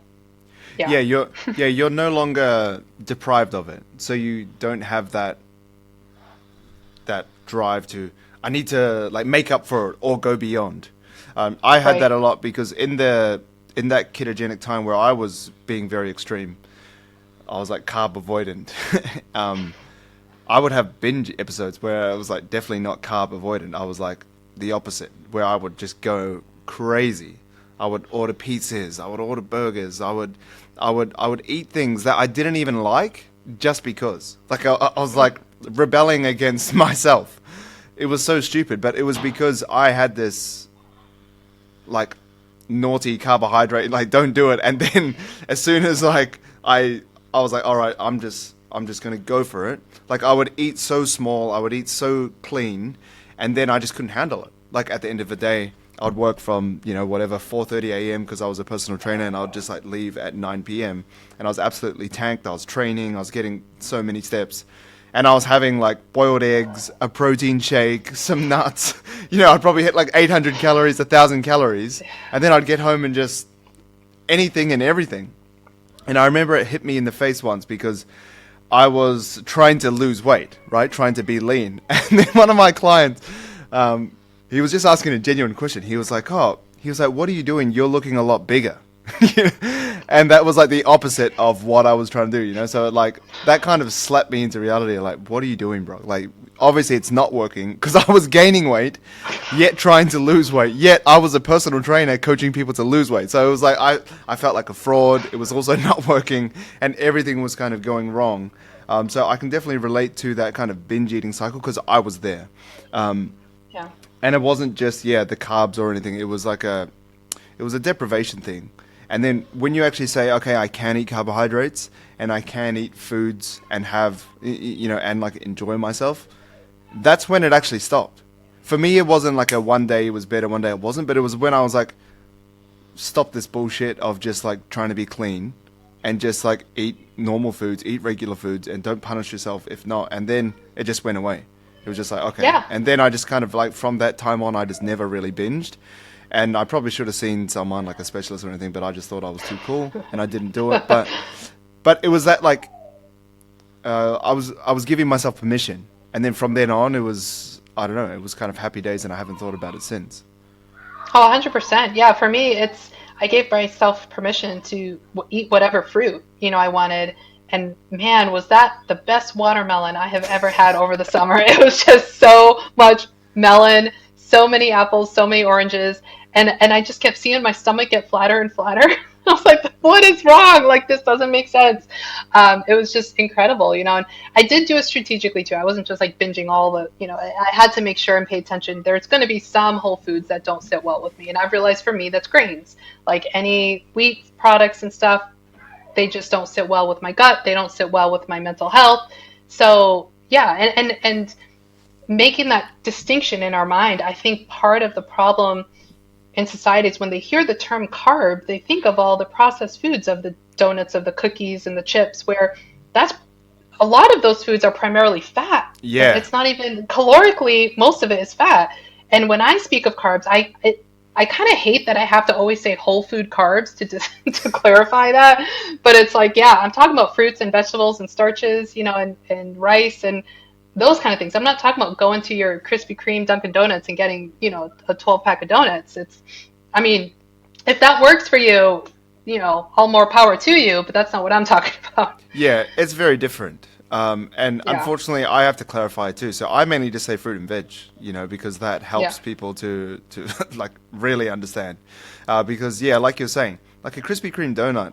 yeah. Yeah, you're no longer deprived of it, so you don't have that drive to I need to like make up for it or go beyond. I had that Right. a lot because in that ketogenic time where I was being very extreme, I was like carb avoidant. um, I would have binge episodes where I was like definitely not carb avoidant. I was like the opposite, where I would just go crazy. I would order pizzas. I would order burgers. I would eat things that I didn't even like just because. Like I was like rebelling against myself. It was so stupid, but it was because I had this like naughty carbohydrate, like don't do it. And then as soon as like I was like, all right, I'm just gonna go for it. Like I would eat so small, I would eat so clean, and then I just couldn't handle it. Like at the end of the day, I'd work from whatever 4:30 a.m. because I was a personal trainer, and I'd just like leave at 9 p.m. and I was absolutely tanked. I was training, I was getting so many steps. And I was having like boiled eggs, a protein shake, some nuts. I'd probably hit like 800 calories, 1,000 calories. And then I'd get home and just anything and everything. And I remember it hit me in the face once because I was trying to lose weight, right? Trying to be lean. And then one of my clients, he was just asking a genuine question. He was like, what are you doing? You're looking a lot bigger. And that was like the opposite of what I was trying to do. So like that kind of slapped me into reality. Like, what are you doing, bro? Like, obviously it's not working because I was gaining weight, yet trying to lose weight. Yet I was a personal trainer coaching people to lose weight. So it was like I felt like a fraud. It was also not working, and everything was kind of going wrong. So I can definitely relate to that kind of binge eating cycle because I was there. Yeah. And it wasn't just the carbs or anything. It was like it was a deprivation thing. And then when you actually say, okay, I can eat carbohydrates and I can eat foods and have, and like enjoy myself, that's when it actually stopped. For me, it wasn't like a one day it was better, one day it wasn't, but it was when I was like, stop this bullshit of just like trying to be clean and just like eat normal foods, eat regular foods, and don't punish yourself if not. And then it just went away. It was just like, okay. Yeah. And then I just kind of like, from that time on, I just never really binged. And I probably should have seen someone like a specialist or anything, but I just thought I was too cool and I didn't do it. But it was that like, I was giving myself permission. And then from then on, it was, I don't know, it was kind of happy days and I haven't thought about it since. Oh, 100%. Yeah, for me, I gave myself permission to eat whatever fruit, I wanted. And man, was that the best watermelon I have ever had over the summer. It was just so much melon, so many apples, so many oranges. And I just kept seeing my stomach get flatter and flatter. I was like, what is wrong? Like, this doesn't make sense. It was just incredible, and I did do it strategically too. I wasn't just like binging all I had to make sure and pay attention. There's going to be some whole foods that don't sit well with me. And I've realized for me, that's grains. Like any wheat products and stuff, they just don't sit well with my gut. They don't sit well with my mental health. So yeah, and making that distinction in our mind, I think part of the problem in society is when they hear the term carb, they think of all the processed foods of the donuts, of the cookies and the chips, where that's a lot of those foods are primarily fat. Yeah. It's not even calorically, most of it is fat. And when I speak of carbs, I kind of hate that I have to always say whole food carbs to clarify that. But it's like, yeah, I'm talking about fruits and vegetables and starches, and rice and those kind of things. I'm not talking about going to your Krispy Kreme Dunkin' Donuts and getting, a 12 pack of donuts. I mean, if that works for you, all more power to you, but that's not what I'm talking about. Yeah, it's very different. And Yeah. unfortunately, I have to clarify too. So I mainly just say fruit and veg, because that Yeah. helps people to like really understand. Because yeah, like you're saying, like a Krispy Kreme donut,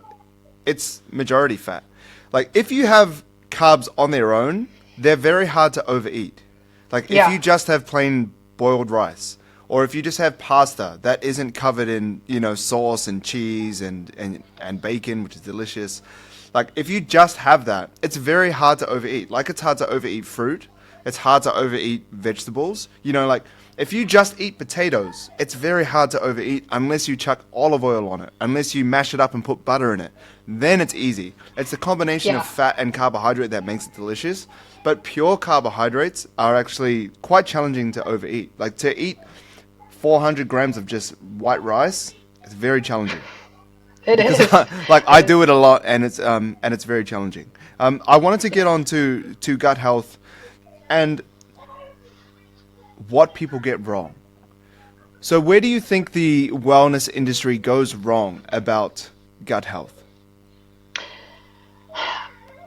it's majority fat. Like if you have carbs on their own, they're very hard to overeat. Like if Yeah. you just have plain boiled rice, or if you just have pasta that isn't covered in, sauce and cheese and bacon, which is delicious. Like if you just have that, it's very hard to overeat. Like it's hard to overeat fruit. It's hard to overeat vegetables. Like if you just eat potatoes, it's very hard to overeat unless you chuck olive oil on it, unless you mash it up and put butter in it. Then it's easy. It's the combination of Yeah. fat and carbohydrate that makes it delicious. But pure carbohydrates are actually quite challenging to overeat. Like to eat 400 grams of just white rice, it's very challenging. It Because is. like It I is. do it a lot and it's very challenging. I wanted to get on to gut health and what people get wrong. So where do you think the wellness industry goes wrong about gut health?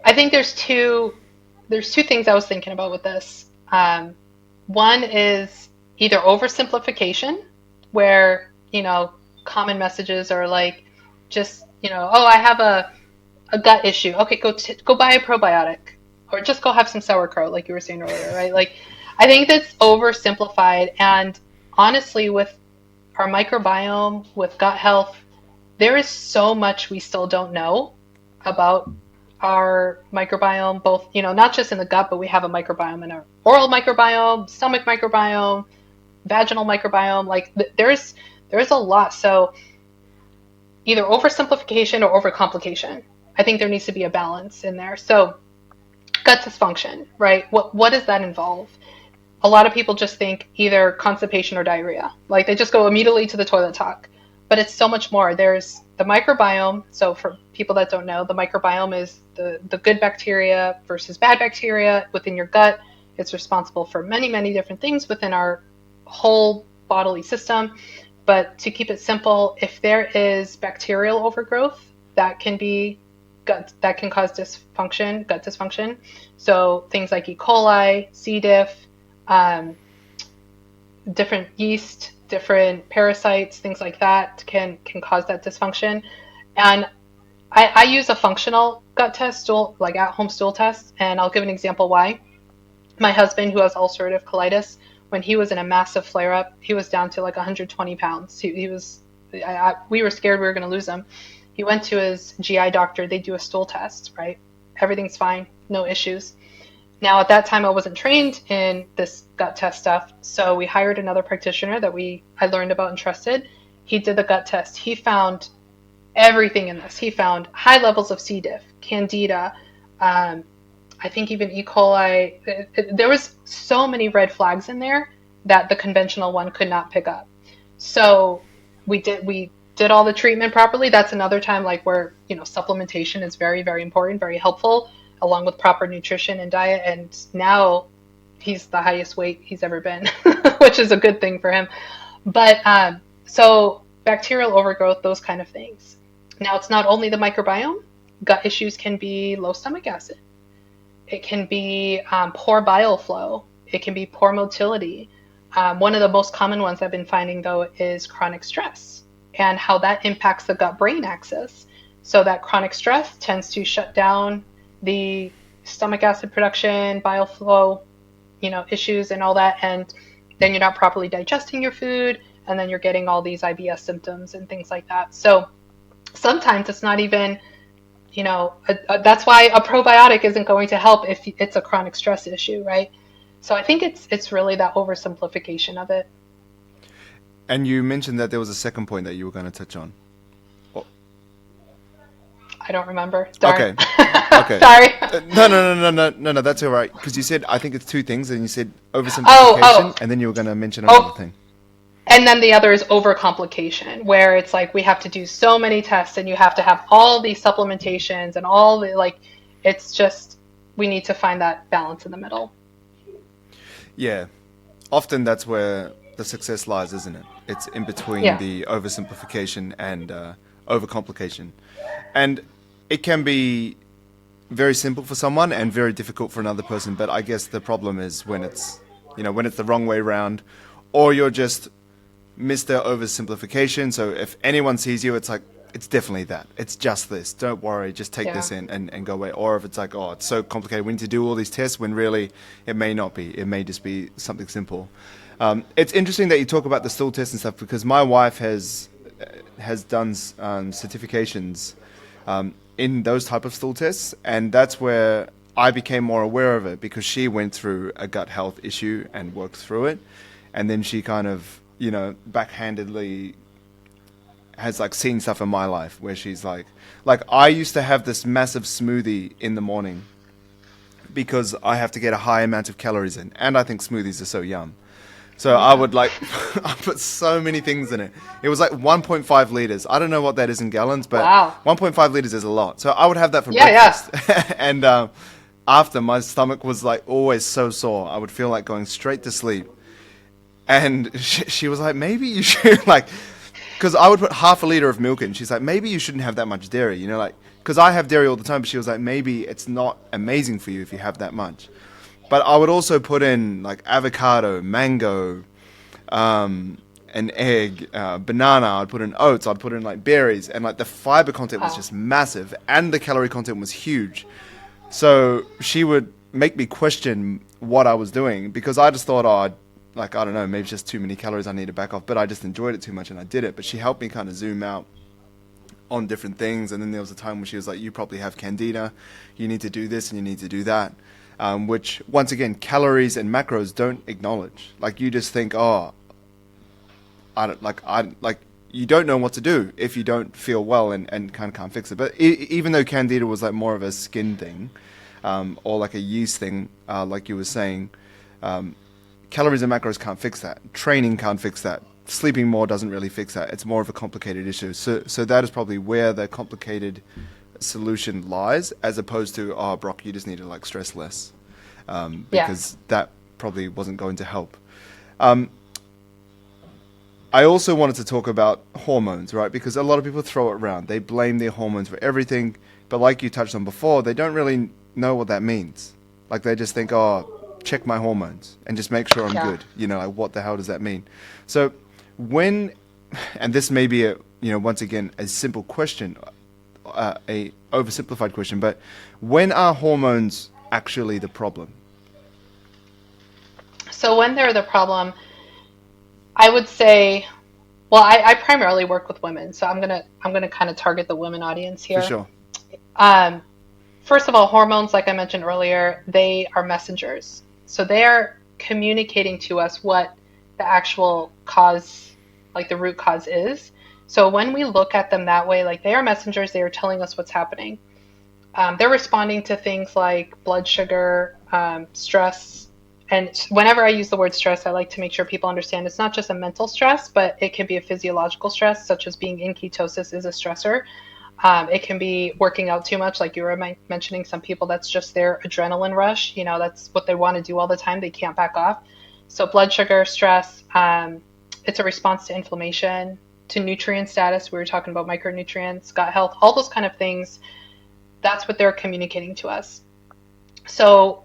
I think there's two things I was thinking about with this. One is either oversimplification, where common messages are like, just oh, I have a gut issue. Okay, go buy a probiotic, or just go have some sauerkraut, like you were saying earlier, right? Like, I think that's oversimplified. And honestly, with our microbiome, with gut health, there is so much we still don't know about our microbiome, both, not just in the gut, but we have a microbiome in our oral microbiome, stomach microbiome, vaginal microbiome. Like there's a lot. So either oversimplification or overcomplication. I think there needs to be a balance in there. So gut dysfunction, right? What does that involve? A lot of people just think either constipation or diarrhea. Like they just go immediately to the toilet talk. But it's so much more. There's the microbiome. So for people that don't know, the microbiome is the good bacteria versus bad bacteria within your gut. It's responsible for many, many different things within our whole bodily system. But to keep it simple, if there is bacterial overgrowth, that can cause gut dysfunction. So things like E. coli, C. diff, um, different yeast, different parasites, things like that can cause that dysfunction. And I use a functional gut test, like at home stool test, and I'll give an example why. My husband, who has ulcerative colitis, when he was in a massive flare up, he was down to like 120 pounds. He was, we were scared we were going to lose him. He went to his GI doctor. They do a stool test, right? Everything's fine, no issues. Now, at that time, I wasn't trained in this gut test stuff, so we hired another practitioner that I learned about and trusted. He did the gut test. He found everything in this. He found high levels of C. diff, candida, I think even E. coli. There was so many red flags in there that the conventional one could not pick up. So we did all the treatment properly. That's another time like where supplementation is very, very important, very helpful, along with proper nutrition and diet. And now he's the highest weight he's ever been, which is a good thing for him. But so bacterial overgrowth, those kind of things. Now it's not only the microbiome. Gut issues can be low stomach acid. It can be poor bile flow. It can be poor motility. One of the most common ones I've been finding, though, is chronic stress and how that impacts the gut-brain axis. So that chronic stress tends to shut down the stomach acid production, bile flow, issues and all that. And then you're not properly digesting your food. And then you're getting all these IBS symptoms and things like that. So sometimes it's not even that's why a probiotic isn't going to help if it's a chronic stress issue, right? So I think it's really that oversimplification of it. And you mentioned that there was a second point that you were going to touch on. Oh, I don't remember. Sorry. okay. Okay. Sorry. No, that's all right. Because you said, I think it's two things, and you said oversimplification, Oh. and then you were going to mention another thing. And then the other is overcomplication, where it's like we have to do so many tests and you have to have all these supplementations and all the it's just we need to find that balance in the middle. Yeah. Often that's where the success lies, isn't it? It's in between the oversimplification and overcomplication. And it can be very simple for someone and very difficult for another person, but I guess the problem is when it's the wrong way around, or you're just Mr. Oversimplification. So if anyone sees you, it's like, it's definitely that. It's just this. Don't worry. Just take this in and go away. Or if it's like, oh, it's so complicated. We need to do all these tests when really it may not be. It may just be something simple. It's interesting that you talk about the stool test and stuff because my wife has done certifications in those type of stool tests. And that's where I became more aware of it because she went through a gut health issue and worked through it. And then she kind of backhandedly has seen stuff in my life where she's like I used to have this massive smoothie in the morning because I have to get a high amount of calories in, and I think smoothies are so yum. So I would I put so many things in it. It was 1.5 liters. I don't know what that is in gallons, but wow. 1.5 liters is a lot. So I would have that for breakfast. Yeah. And after, my stomach was always so sore. I would feel like going straight to sleep. And she was like, maybe you should like, because I would put half a liter of milk in. She's like, maybe you shouldn't have that much dairy, you know, like, because I have dairy all the time. But she was like, maybe it's not amazing for you if you have that much. But I would also put in like avocado, mango, an egg, banana. I'd put in oats. I'd put in like berries, and like the fiber content was Wow. just massive, and the calorie content was huge. So she would make me question what I was doing because I just thought, oh, like I don't know, maybe it's just too many calories I need to back off. But I just enjoyed it too much and I did it. But she helped me kind of zoom out on different things. And then there was a time when she was like, you probably have candida, you need to do this and you need to do that. Which once again, calories and macros don't acknowledge. Like you just think, oh, I like you don't know what to do if you don't feel well and kind of can't fix it. But even though candida was like more of a skin thing, or like a yeast thing, like you were saying, calories and macros can't fix that. Training can't fix that. Sleeping more doesn't really fix that. It's more of a complicated issue. So that is probably where the complicated solution lies, as opposed to, oh, Brock, you just need to like stress less, Yeah. because that probably wasn't going to help. Um, I also wanted to talk about hormones, right? Because a lot of people throw it around. They blame their hormones for everything, but like you touched on before, they don't really know what that means. Like they just think, oh, check my hormones and just make sure I'm Yeah. good. You know, like what the hell does that mean? So when, and this may be a, you know, once again, a simple question, a oversimplified question, but when are hormones actually the problem? So when they're the problem, I would say, well, I primarily work with women, so I'm gonna kind of target the women audience For here. sure. Um, First of all, hormones, like I mentioned earlier, they are messengers. So they are communicating to us what the actual cause, like the root cause is. So when we look at them that way, like they are messengers, they are telling us what's happening. They're responding to things like blood sugar, stress. And whenever I use the word stress, I like to make sure people understand it's not just a mental stress, but it can be a physiological stress, such as being in ketosis is a stressor. It can be working out too much, like you were mentioning. Some people, that's just their adrenaline rush. You know, that's what they want to do all the time. They can't back off. So, blood sugar, stress, it's a response to inflammation, to nutrient status. We were talking about micronutrients, gut health, all those kind of things. That's what they're communicating to us. So,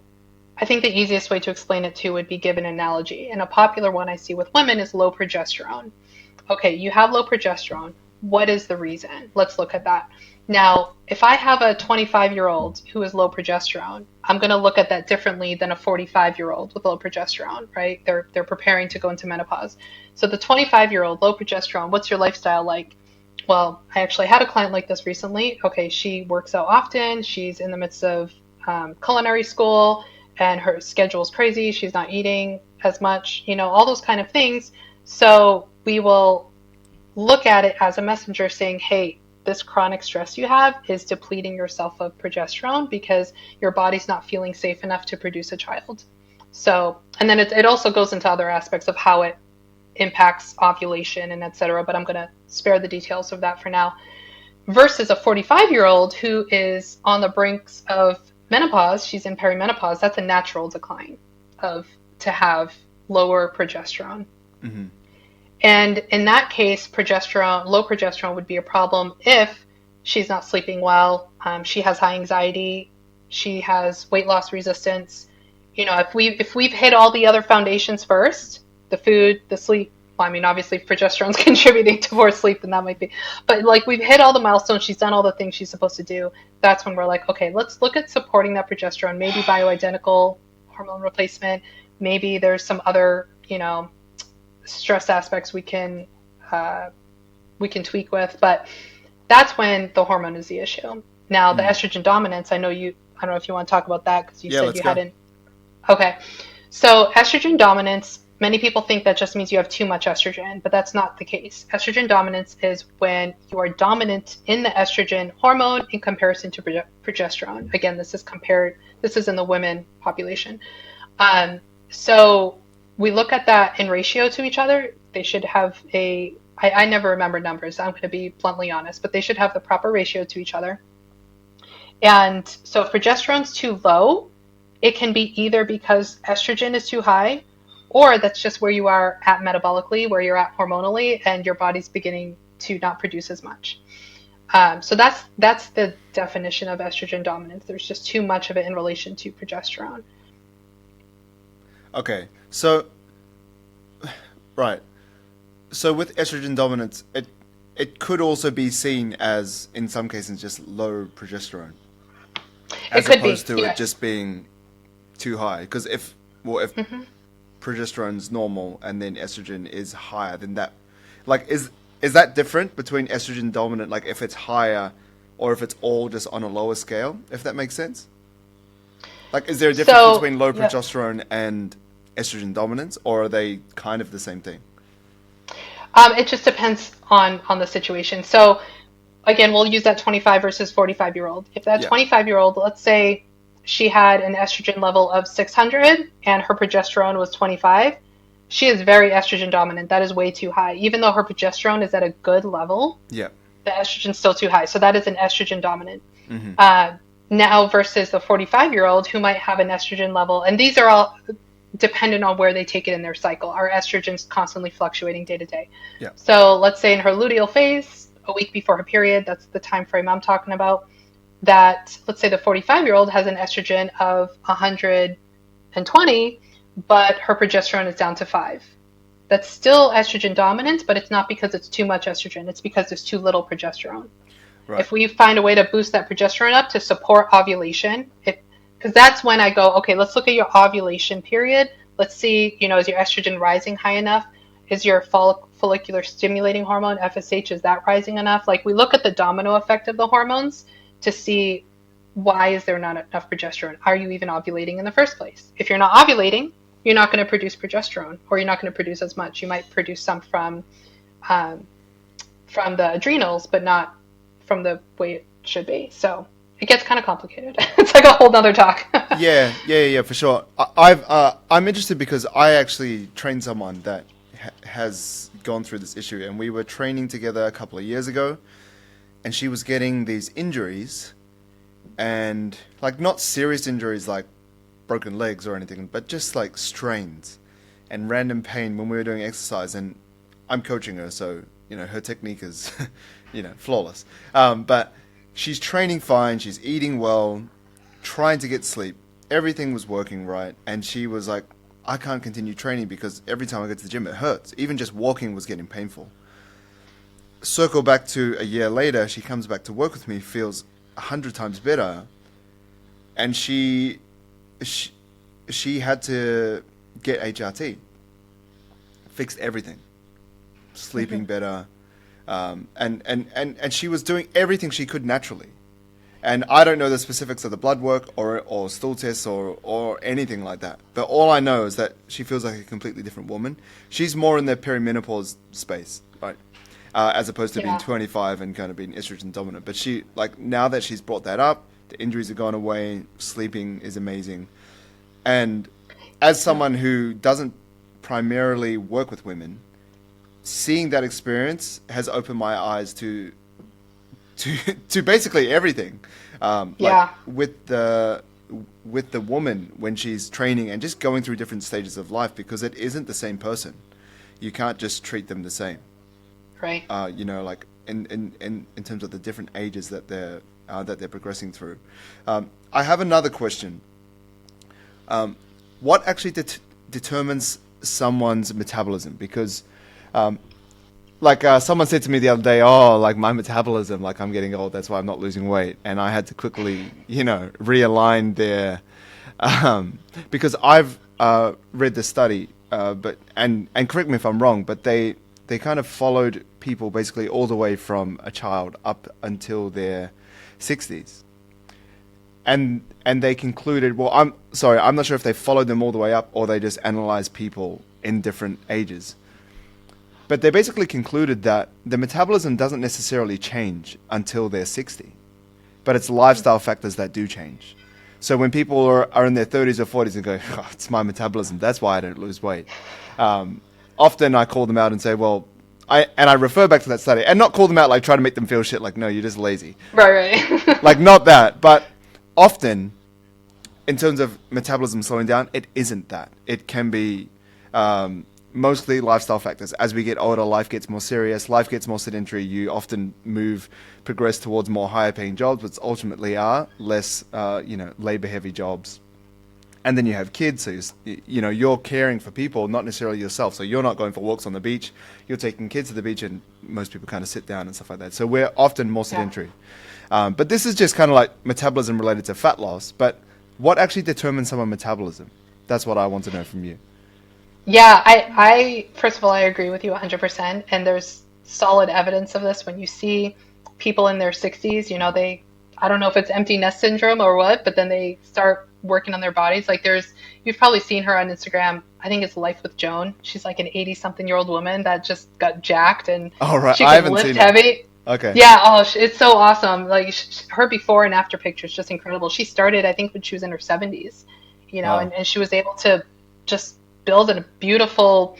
I think the easiest way to explain it too would be give an analogy. And a popular one I see with women is low progesterone. Okay, you have low progesterone. What is the reason? Let's look at that. Now, if I have a 25-year-old who is low progesterone, I'm going to look at that differently than a 45-year-old with low progesterone, right? They're preparing to go into menopause. So the 25-year-old low progesterone, what's your lifestyle like? Well, I actually had a client like this recently. Okay, she works out often. She's in the midst of culinary school, and her schedule's crazy. She's not eating as much, all those kind of things. So we will look at it as a messenger saying, hey, this chronic stress you have is depleting yourself of progesterone because your body's not feeling safe enough to produce a child. So, and then it also goes into other aspects of how it impacts ovulation and et cetera, but I'm going to spare the details of that for now. Versus a 45-year-old who is on the brinks of menopause, she's in perimenopause, that's a natural decline of to have lower progesterone. Hmm. And in that case, low progesterone would be a problem if she's not sleeping well, she has high anxiety, she has weight loss resistance. If we've hit all the other foundations first, the food, the sleep. Well, I mean, obviously progesterone's contributing to poor sleep, and that might be. But like we've hit all the milestones, she's done all the things she's supposed to do. That's when we're like, okay, let's look at supporting that progesterone. Maybe bioidentical hormone replacement. Maybe there's some other, stress aspects uh, we can tweak with, but that's when the hormone is the issue. Now, the Mm. estrogen dominance, I don't know if you want to talk about that because you Yeah, said let's you go. hadn't. Okay, so estrogen dominance, many people think that just means you have too much estrogen, but that's not the case. Estrogen dominance is when you are dominant in the estrogen hormone in comparison to progesterone. Again, this is in the women population. So we look at that in ratio to each other. They should have I never remember numbers, I'm going to be bluntly honest, but they should have the proper ratio to each other. And so if progesterone's too low, it can be either because estrogen is too high or that's just where you are at metabolically, where you're at hormonally, and your body's beginning to not produce as much. So that's the definition of estrogen dominance. There's just too much of it in relation to progesterone. Okay, so right. So with estrogen dominance, it could also be seen as, in some cases, just low progesterone, It as could be, opposed to it yes. just being too high. Because if progesterone's normal and then estrogen is higher, then that, like, is that different between estrogen dominant, like if it's higher, or if it's all just on a lower scale? If that makes sense. Like, is there a difference So, between low yeah. progesterone and estrogen dominance, or are they kind of the same thing? It just depends on the situation. So again, we'll use that 25 versus 45-year-old. If that Yeah. 25-year-old, let's say she had an estrogen level of 600 and her progesterone was 25, she is very estrogen dominant. That is way too high. Even though her progesterone is at a good level, Yeah. the estrogen's still too high. So that is an estrogen dominant. Hmm. Uh, Now versus the 45-year-old who might have an estrogen level, and these are all dependent on where they take it in their cycle. Our estrogen's constantly fluctuating day to day. Yeah. So let's say in her luteal phase, a week before her period, that's the time frame I'm talking about, that let's say the 45-year-old has an estrogen of 120, but her progesterone is down to 5. That's still estrogen dominant, but it's not because it's too much estrogen. It's because there's too little progesterone. Right. If we find a way to boost that progesterone up to support ovulation, because that's when I go, okay, let's look at your ovulation period. Let's see, is your estrogen rising high enough? Is your follicular stimulating hormone, FSH, is that rising enough? Like we look at the domino effect of the hormones to see why is there not enough progesterone? Are you even ovulating in the first place? If you're not ovulating, you're not going to produce progesterone, or you're not going to produce as much. You might produce some um, from the adrenals, but not from the way it should be. So it gets kind of complicated. It's like a whole nother talk. Yeah, for sure. I'm interested because I actually trained someone that has gone through this issue, and we were training together a couple of years ago, and she was getting these injuries, and like not serious injuries like broken legs or anything, but just like strains and random pain when we were doing exercise. And I'm coaching her, so her technique is flawless. But she's training fine, she's eating well, trying to get sleep. Everything was working right, and she was like, I can't continue training because every time I go to the gym it hurts. Even just walking was getting painful. Circle back to a year later, she comes back to work with me, feels 100 times better, and she had to get HRT, fixed everything, sleeping better, and she was doing everything she could naturally. And I don't know the specifics of the blood work or stool tests or anything like that. But all I know is that she feels like a completely different woman. She's more in the perimenopause space, right? As opposed to being Yeah. 25 and kind of being estrogen dominant. But she, like, now that she's brought that up, the injuries have gone away, sleeping is amazing. And as someone who doesn't primarily work with women, seeing that experience has opened my eyes to basically everything. Like Yeah. with the woman when she's training and just going through different stages of life, because it isn't the same person. You can't just treat them the same. Right. Like in terms of the different ages that they're progressing through. I have another question. What actually determines someone's metabolism? Because someone said to me the other day, oh, like my metabolism, like I'm getting old, that's why I'm not losing weight. And I had to quickly, realign their, because I've read the study, and correct me if I'm wrong, but they kind of followed people basically all the way from a child up until their 60s. And they concluded, well, I'm not sure if they followed them all the way up or they just analyzed people in different ages. But they basically concluded that the metabolism doesn't necessarily change until they're 60, but it's lifestyle factors that do change. So when people are in their 30s or 40s and go, oh, it's my metabolism, that's why I don't lose weight. Often I call them out and say, well, I refer back to that study, and not call them out like try to make them feel shit like, no, you're just lazy. Right. Like, not that, but often in terms of metabolism slowing down, it isn't that. It can be Mostly lifestyle factors. As we get older, life gets more serious, life gets more sedentary. You often progress towards more higher paying jobs, which ultimately are less, labor heavy jobs. And then you have kids, so you're caring for people, not necessarily yourself. So you're not going for walks on the beach. You're taking kids to the beach, and most people kind of sit down and stuff like that. So we're often more Yeah. sedentary. But this is just kind of like metabolism related to fat loss. But what actually determines someone's metabolism? That's what I want to know from you. Yeah, I first of all, I agree with you 100%. And there's solid evidence of this when you see people in their 60s, I don't know if it's empty nest syndrome or what, but then they start working on their bodies. Like you've probably seen her on Instagram. I think it's Life with Joan. She's like an 80 something year old woman that just got jacked and All right, she I can haven't lift seen it. heavy. Okay. Yeah, oh, it's so awesome. Like her before and after pictures, just incredible. She started, I think, when she was in her 70s, Wow. and she was able to just build a beautiful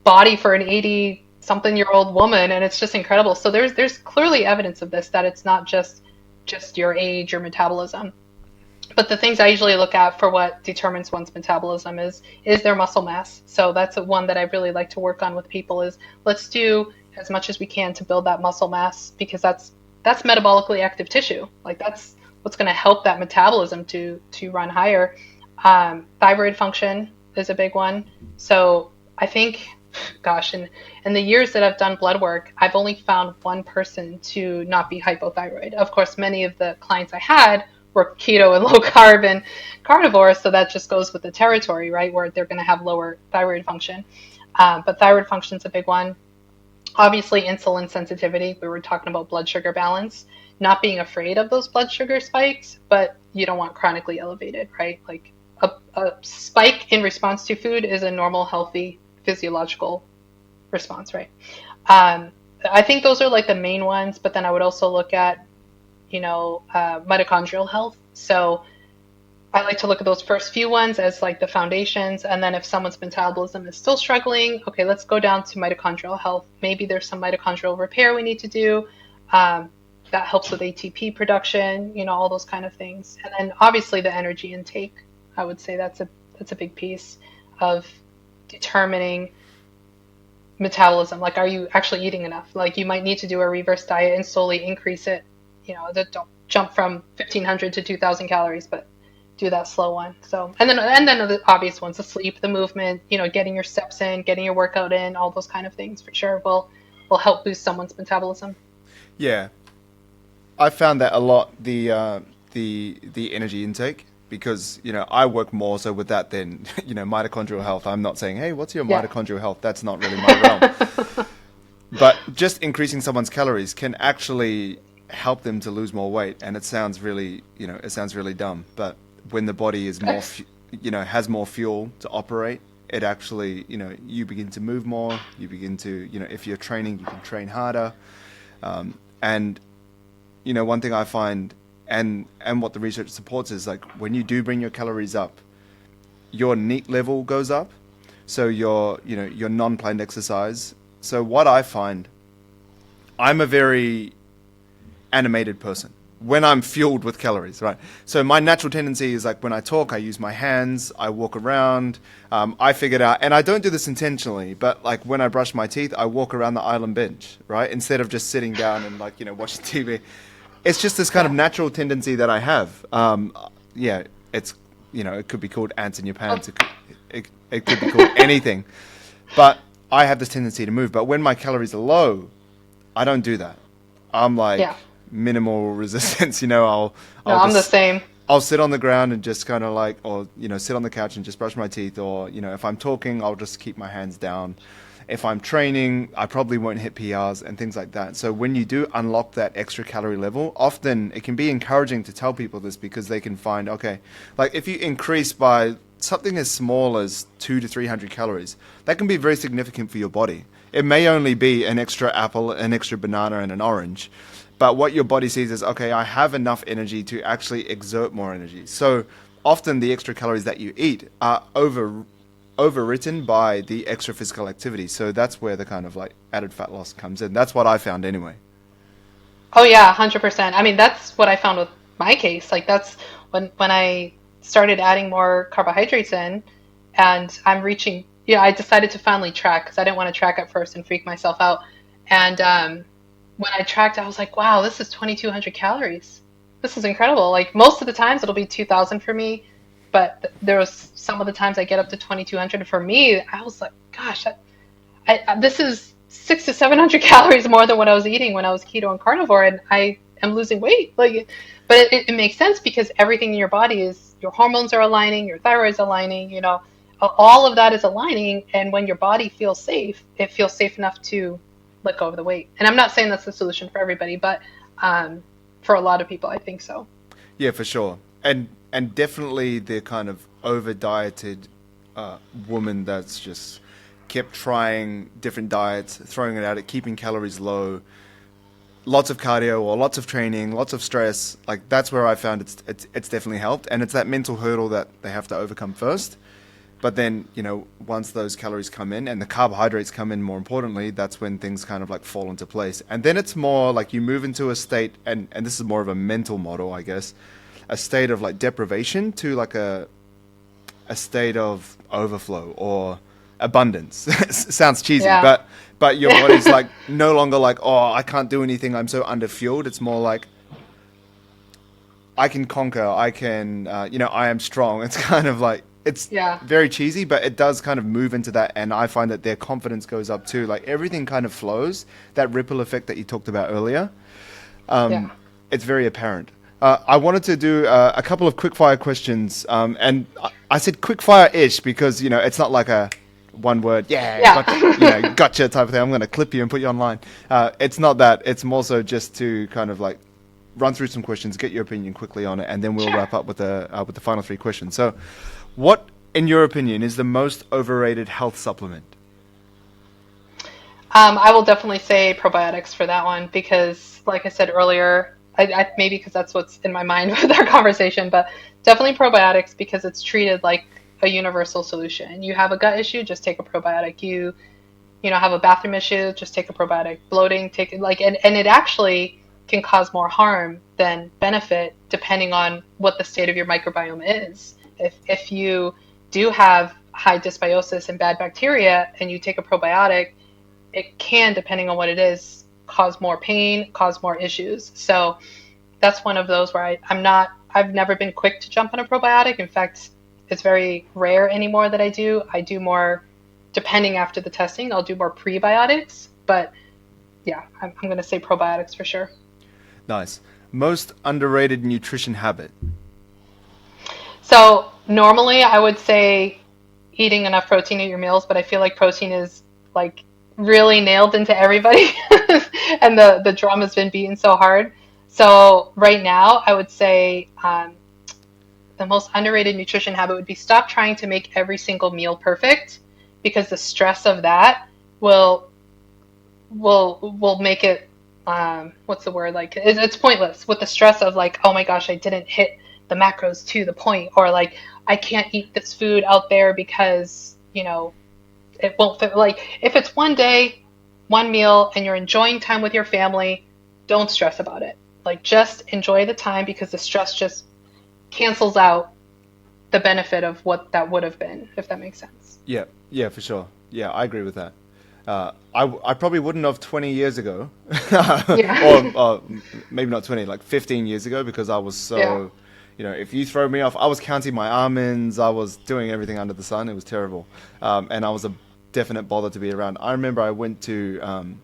body for an 80 something year old woman, and it's just incredible. So there's clearly evidence of this, that it's not just your age or metabolism. But the things I usually look at for what determines one's metabolism is their muscle mass. So that's one that I really like to work on with people is let's do as much as we can to build that muscle mass, because that's metabolically active tissue. Like that's what's going to help that metabolism to run higher. Thyroid function is a big one. So I think, gosh, in the years that I've done blood work, I've only found one person to not be hypothyroid. Of course, many of the clients I had were keto and low carb and carnivore, so that just goes with the territory, right, where they're going to have lower thyroid function. But thyroid function is a big one. Obviously, insulin sensitivity. We were talking about blood sugar balance, not being afraid of those blood sugar spikes, but you don't want chronically elevated, right? Like a spike in response to food is a normal, healthy, physiological response, right? Um, I think those are like the main ones, but then I would also look at, mitochondrial health. So I like to look at those first few ones as like the foundations. And then if someone's metabolism is still struggling, okay, let's go down to mitochondrial health. Maybe there's some mitochondrial repair we need to do. Um, that helps with ATP production, all those kind of things. And then obviously the energy intake, I would say that's a big piece of determining metabolism. Like, are you actually eating enough? Like, you might need to do a reverse diet and slowly increase it. Don't jump from 1,500 to 2,000 calories, but do that slow one. So, and then the obvious ones: the sleep, the movement. Getting your steps in, getting your workout in, all those kind of things for sure will help boost someone's metabolism. Yeah, I found that a lot. The energy intake, because I work more so with that than mitochondrial health. I'm not saying, hey, what's your Yeah. mitochondrial health? That's not really my realm. But just increasing someone's calories can actually help them to lose more weight. And it sounds really, it sounds really dumb. But when the body is more, has more fuel to operate, it actually, you begin to move more. You begin to, if you're training, you can train harder. And one thing I find, and what the research supports, is like when you do bring your calories up, your NEAT level goes up. So your non-planned exercise. So what I find, I'm a very animated person when I'm fueled with calories, right? So my natural tendency is like when I talk, I use my hands, I walk around. I figured out, and I don't do this intentionally, but like when I brush my teeth, I walk around the island bench, right? Instead of just sitting down and like, watching TV. It's just this kind of Yeah. natural tendency that I have. Yeah, it's, it could be called ants in your pants. It could be called anything. But I have this tendency to move. But when my calories are low, I don't do that. I'm like Yeah. minimal resistance. No, I'll I'm the just same. I'll sit on the ground and just kind of like, or sit on the couch and just brush my teeth, or if I'm talking, I'll just keep my hands down. If I'm training, I probably won't hit PRs and things like that. So when you do unlock that extra calorie level, often it can be encouraging to tell people this, because they can find, okay, like if you increase by something as small as 200 to 300 calories, that can be very significant for your body. It may only be an extra apple, an extra banana, and an orange, but what your body sees is, okay, I have enough energy to actually exert more energy. So often the extra calories that you eat are overwritten by the extra physical activity. So that's where the kind of like added fat loss comes in. That's what I found anyway. Oh yeah, 100%. I mean, that's what I found with my case. Like that's when I started adding more carbohydrates in, and I'm reaching, yeah, I decided to finally track because I didn't want to track at first and freak myself out. And when I tracked, I was like, wow, this is 2,200 calories. This is incredible. Like most of the times it'll be 2,000 for me, but there was some of the times I get up to 2,200. And for me, I was like, gosh, this is 600 to 700 calories more than what I was eating when I was keto and carnivore, and I am losing weight. Like, but it makes sense because everything in your body is your hormones are aligning, your thyroid's aligning, all of that is aligning. And when your body feels safe, it feels safe enough to let go of the weight. And I'm not saying that's the solution for everybody, but for a lot of people, I think so. Yeah, for sure. And definitely the kind of over dieted woman that's just kept trying different diets, throwing it at it, keeping calories low, lots of cardio or lots of training, lots of stress. Like that's where I found it's definitely helped, and it's that mental hurdle that they have to overcome first. But then, once those calories come in and the carbohydrates come in, more importantly, that's when things kind of like fall into place. And then it's more like you move into a state, and this is more of a mental model, I guess, a state of like deprivation to like a state of overflow or abundance. Sounds cheesy, Yeah. but your body's like no longer like, oh, I can't do anything, I'm so underfueled. It's more like I can conquer, I can, I am strong. It's kind of like, it's Yeah. very cheesy, but it does kind of move into that. And I find that their confidence goes up too. Like everything kind of flows. That ripple effect that you talked about earlier, Yeah. it's very apparent. I wanted to do a couple of quickfire questions. And I said quickfire-ish because, it's not like a one word, yeah, gotcha, Yeah. gotcha type of thing. I'm going to clip you and put you online. It's not that. It's more so just to kind of like run through some questions, get your opinion quickly on it, and then we'll Sure. wrap up with the final three questions. So, what, in your opinion, is the most overrated health supplement? I will definitely say probiotics for that one because, like I said earlier, maybe because that's what's in my mind with our conversation, but definitely probiotics because it's treated like a universal solution. You have a gut issue, just take a probiotic. You have a bathroom issue, just take a probiotic. Bloating, take it like, and it actually can cause more harm than benefit depending on what the state of your microbiome is. If you do have high dysbiosis and bad bacteria and you take a probiotic, it can, depending on what it is, cause more pain, cause more issues. So that's one of those where I've never been quick to jump on a probiotic. In fact, it's very rare anymore that I do. I do more, depending after the testing, I'll do more prebiotics. But yeah, I'm going to say probiotics for sure. Nice. Most underrated nutrition habit. So normally I would say eating enough protein at your meals, but I feel like protein is like really nailed into everybody and the drum has been beaten so hard. So right now I would say the most underrated nutrition habit would be stop trying to make every single meal perfect because the stress of that will will make it what's the word like it's pointless with the stress of like, oh my gosh, I didn't hit the macros to the point, or like I can't eat this food out there because it won't fit. Like if it's one day, one meal, and you're enjoying time with your family, don't stress about it. Like just enjoy the time because the stress just cancels out the benefit of what that would have been, if that makes sense. Yeah, yeah, for sure. Yeah, I agree with that. I probably wouldn't have 20 years ago, Yeah. or maybe not 20, like 15 years ago, because I was Yeah. so, if you throw me off, I was counting my almonds, I was doing everything under the sun. It was terrible, and I was a definite bother to be around. I remember I went to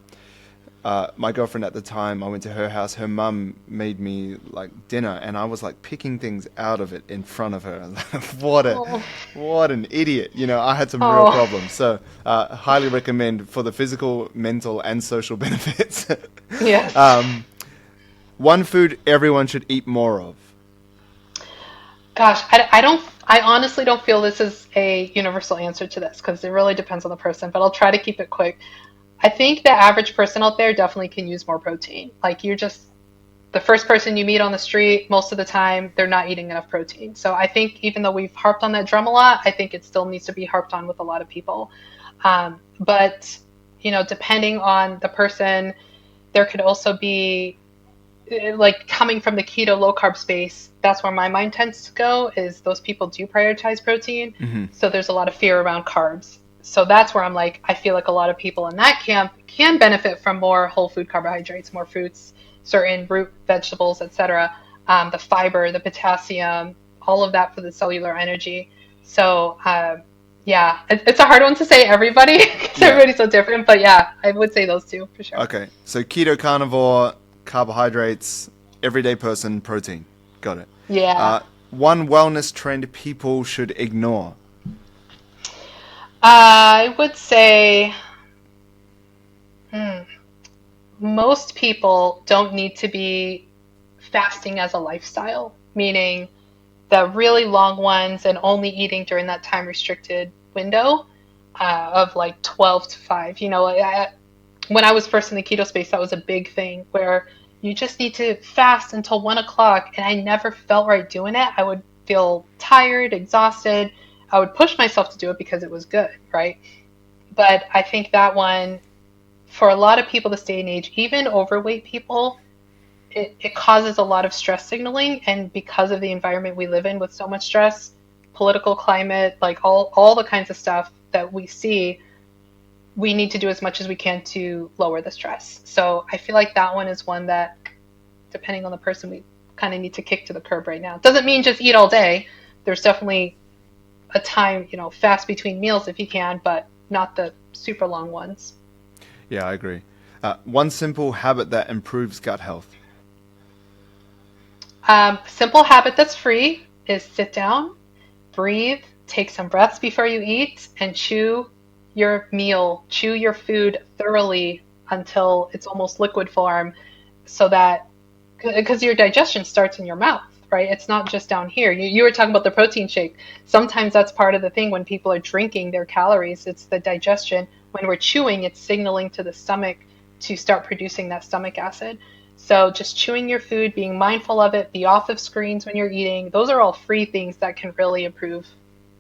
my girlfriend at the time. I went to her house. Her mum made me like dinner, and I was like picking things out of it in front of her. what a, Oh. what an idiot! I had some real Oh. problems. So, highly recommend for the physical, mental, and social benefits. Yes. One food everyone should eat more of. Gosh, I don't, I honestly don't feel this is a universal answer to this because it really depends on the person, but I'll try to keep it quick. I think the average person out there definitely can use more protein. Like you're just the first person you meet on the street, most of the time, they're not eating enough protein. So I think even though we've harped on that drum a lot, I think it still needs to be harped on with a lot of people. But, depending on the person, there could also be like coming from the keto low carb space, that's where my mind tends to go is those people do prioritize protein. Hmm. So there's a lot of fear around carbs. So that's where I'm like, I feel like a lot of people in that camp can benefit from more whole food carbohydrates, more fruits, certain root vegetables, etc. The fiber, the potassium, all of that for the cellular energy. So yeah, it's a hard one to say everybody because Yeah. everybody's so different. But yeah, I would say those two for sure. Okay. So keto, carnivore, carbohydrates, everyday person, protein. Got it. Yeah. One wellness trend people should ignore. I would say hmm, most people don't need to be fasting as a lifestyle, meaning the really long ones and only eating during that time restricted window of like 12 to 5. When I was first in the keto space, that was a big thing where you just need to fast until 1 o'clock. And I never felt right doing it. I would feel tired, exhausted. I would push myself to do it because it was good, right? But I think that one, for a lot of people this day and age, even overweight people, it causes a lot of stress signaling. And because of the environment we live in with so much stress, political climate, like all the kinds of stuff that we see, we need to do as much as we can to lower the stress. So I feel like that one is one that, depending on the person, we kind of need to kick to the curb right now. Doesn't mean just eat all day. There's definitely a time, fast between meals if you can, but not the super long ones. Yeah, I agree. One simple habit that improves gut health. Simple habit that's free is sit down, breathe, take some breaths before you eat, and chew your meal, chew your food thoroughly until it's almost liquid form so that, because your digestion starts in your mouth, right? It's not just down here. You were talking about the protein shake. Sometimes that's part of the thing when people are drinking their calories, it's the digestion. When we're chewing, it's signaling to the stomach to start producing that stomach acid. So just chewing your food, being mindful of it, be off of screens when you're eating. Those are all free things that can really improve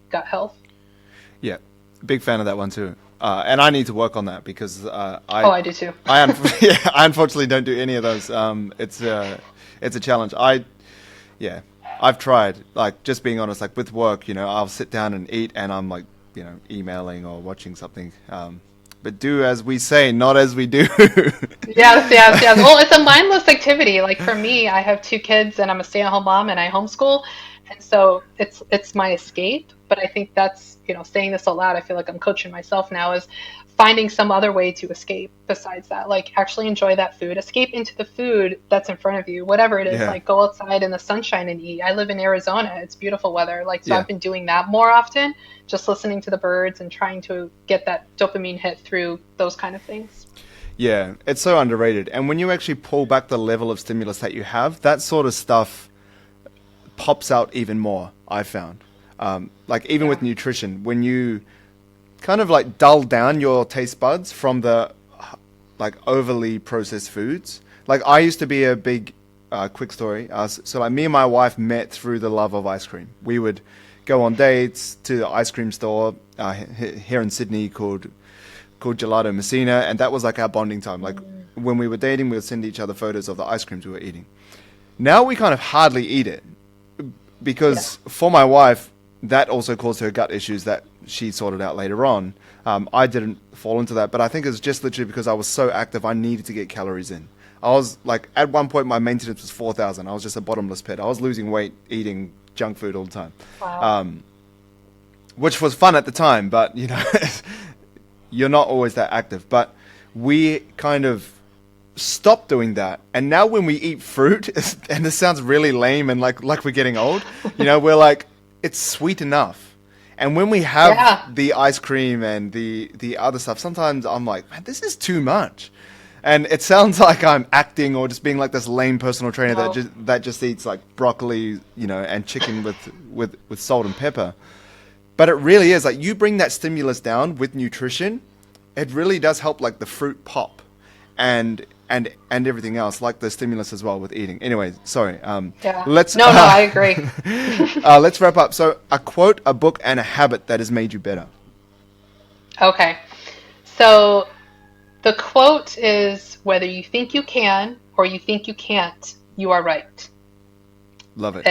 gut health. Yeah, big fan of that one too. And I need to work on that because Oh, I do too. yeah, I unfortunately don't do any of those. It's a challenge. Yeah, I've tried. Like just being honest, like with work, I'll sit down and eat, and I'm like, emailing or watching something. But do as we say, not as we do. Yes, yes, yes. Well, it's a mindless activity. Like for me, I have two kids and I'm a stay-at-home mom and I homeschool. And so it's my escape. But I think that's, saying this out loud, I feel like I'm coaching myself now is finding some other way to escape besides that. Like actually enjoy that food, escape into the food that's in front of you, whatever it is, Yeah, like go outside in the sunshine and eat. I live in Arizona. It's beautiful weather. Like so yeah. I've been doing that more often, just listening to the birds and trying to get that dopamine hit through those kind of things. Yeah, it's so underrated. And when you actually pull back the level of stimulus that you have, that sort of stuff pops out even more, I found. Like even Yeah. with nutrition, when you kind of like dull down your taste buds from the like overly processed foods. Like I used to be a big, quick story. So like me and my wife met through the love of ice cream. We would go on dates to the ice cream store here in Sydney called Gelato Messina, and that was like our bonding time. Like when we were dating, we would send each other photos of the ice creams we were eating. Now we kind of hardly eat it Yeah. because for my wife, that also caused her gut issues that she sorted out later on. I didn't fall into that, but I think it's just literally because I was so active, I needed to get calories in. I was like, at one point, my maintenance was 4,000. I was just a bottomless pit. I was losing weight eating junk food all the time, Wow. which was fun at the time, but you're not always that active. But we kind of stopped doing that, and now when we eat fruit, and this sounds really lame and like we're getting old, we're like, it's sweet enough. And when we have Yeah. the ice cream and the other stuff, sometimes I'm like, man, this is too much. And it sounds like I'm acting or just being like this lame personal trainer No. that just eats like broccoli, and chicken with salt and pepper. But it really is like you bring that stimulus down with nutrition, it really does help like the fruit pop and everything else, like the stimulus as well with eating. Anyway, sorry. Yeah. Let's No, no, I agree. let's wrap up. So a quote, a book, and a habit that has made you better. Okay. So the quote is whether you think you can or you think you can't, you are right. Love it.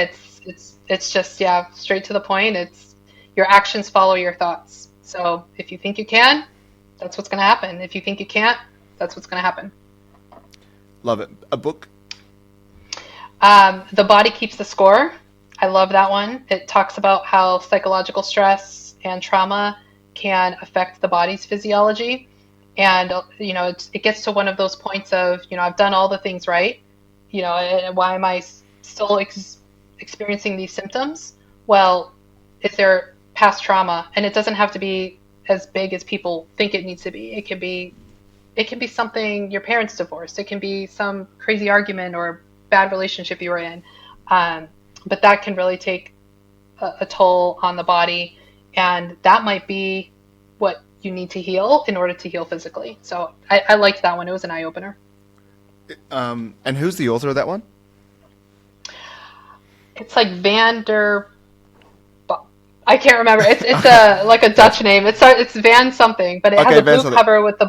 It's just yeah, straight to the point. It's your actions follow your thoughts. So if you think you can, that's what's going to happen. If you think you can't, that's what's going to happen. Love it. A book? The Body Keeps the Score. I love that one. It talks about how psychological stress and trauma can affect the body's physiology. And, it gets to one of those points of, I've done all the things right. And why am I still experiencing these symptoms? Well, is there past trauma? And it doesn't have to be as big as people think it needs to be. It can be something, your parents divorced. It can be some crazy argument or bad relationship you were in. But that can really take a toll on the body. And that might be what you need to heal in order to heal physically. So I liked that one. It was an eye opener. And who's the author of that one? It's like I can't remember. It's a like a Dutch name. It's Van something, but it has a blue cover with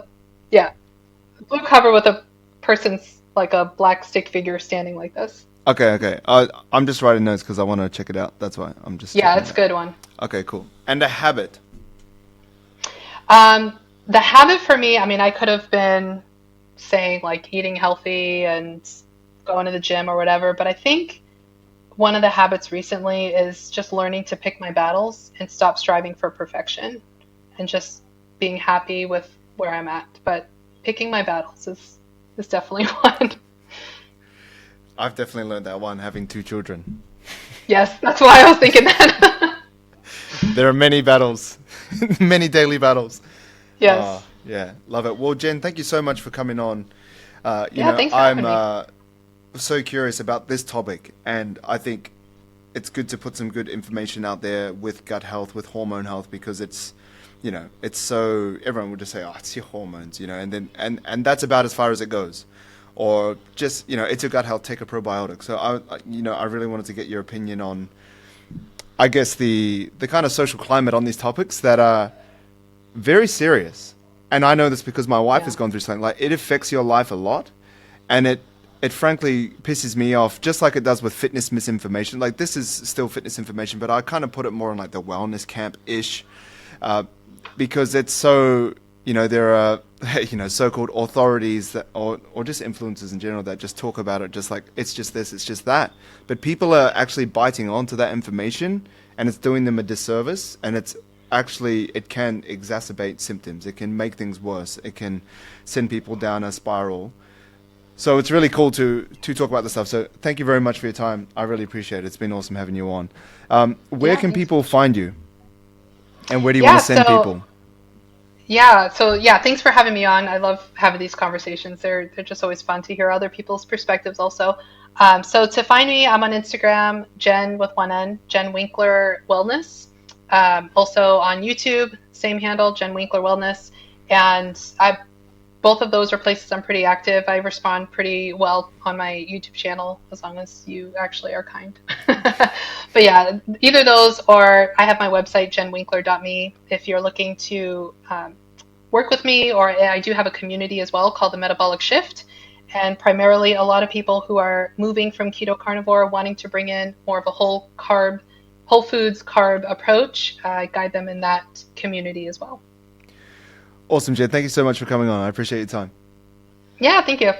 blue cover with a person's like a black stick figure standing like this. Okay. I'm just writing notes because I want to check it out. That's why I'm just. Yeah, it's a good one. Okay, cool. And a habit. The habit for me, I mean, I could have been saying like eating healthy and going to the gym or whatever, but I think one of the habits recently is just learning to pick my battles and stop striving for perfection and just being happy with where I'm at. But picking my battles is definitely one. I've definitely learned that one, having 2 children. Yes, that's why I was thinking that. There are many battles, many daily battles. Yes. Yeah, love it. Well, Jen, thank you so much for coming on. Thanks for having me. So curious about this topic, and I think it's good to put some good information out there with gut health, with hormone health, because it's so everyone would just say, oh, it's your hormones, and then and that's about as far as it goes, or just it's your gut health, take a probiotic. So I really wanted to get your opinion on, I guess, the kind of social climate on these topics that are very serious. And I know this because my wife has gone through something. Like, it affects your life a lot, and it frankly pisses me off, just like it does with fitness misinformation. Like, this is still fitness information, but I kind of put it more in like the wellness camp-ish, because it's so, there are, so-called authorities that, or just influencers in general that just talk about it just like, it's just this, it's just that. But people are actually biting onto that information, and it's doing them a disservice, and it can exacerbate symptoms. It can make things worse. It can send people down a spiral. So it's really cool to talk about this stuff. So thank you very much for your time. I really appreciate it. It's been awesome having you on. Where can people find you? And where do you want to send people? Thanks for having me on. I love having these conversations. They're just always fun to hear other people's perspectives also. So to find me, I'm on Instagram, Jen with one N, Jen Winkler Wellness. Also on YouTube, same handle, Jen Winkler Wellness. And both of those are places I'm pretty active. I respond pretty well on my YouTube channel, as long as you actually are kind. But yeah, either those, or I have my website, jenwinkler.me, if you're looking to work with me, or I do have a community as well called the Metabolic Shift. And primarily a lot of people who are moving from keto carnivore, wanting to bring in more of a whole foods carb approach. I guide them in that community as well. Awesome, Jen. Thank you so much for coming on. I appreciate your time. Yeah, thank you.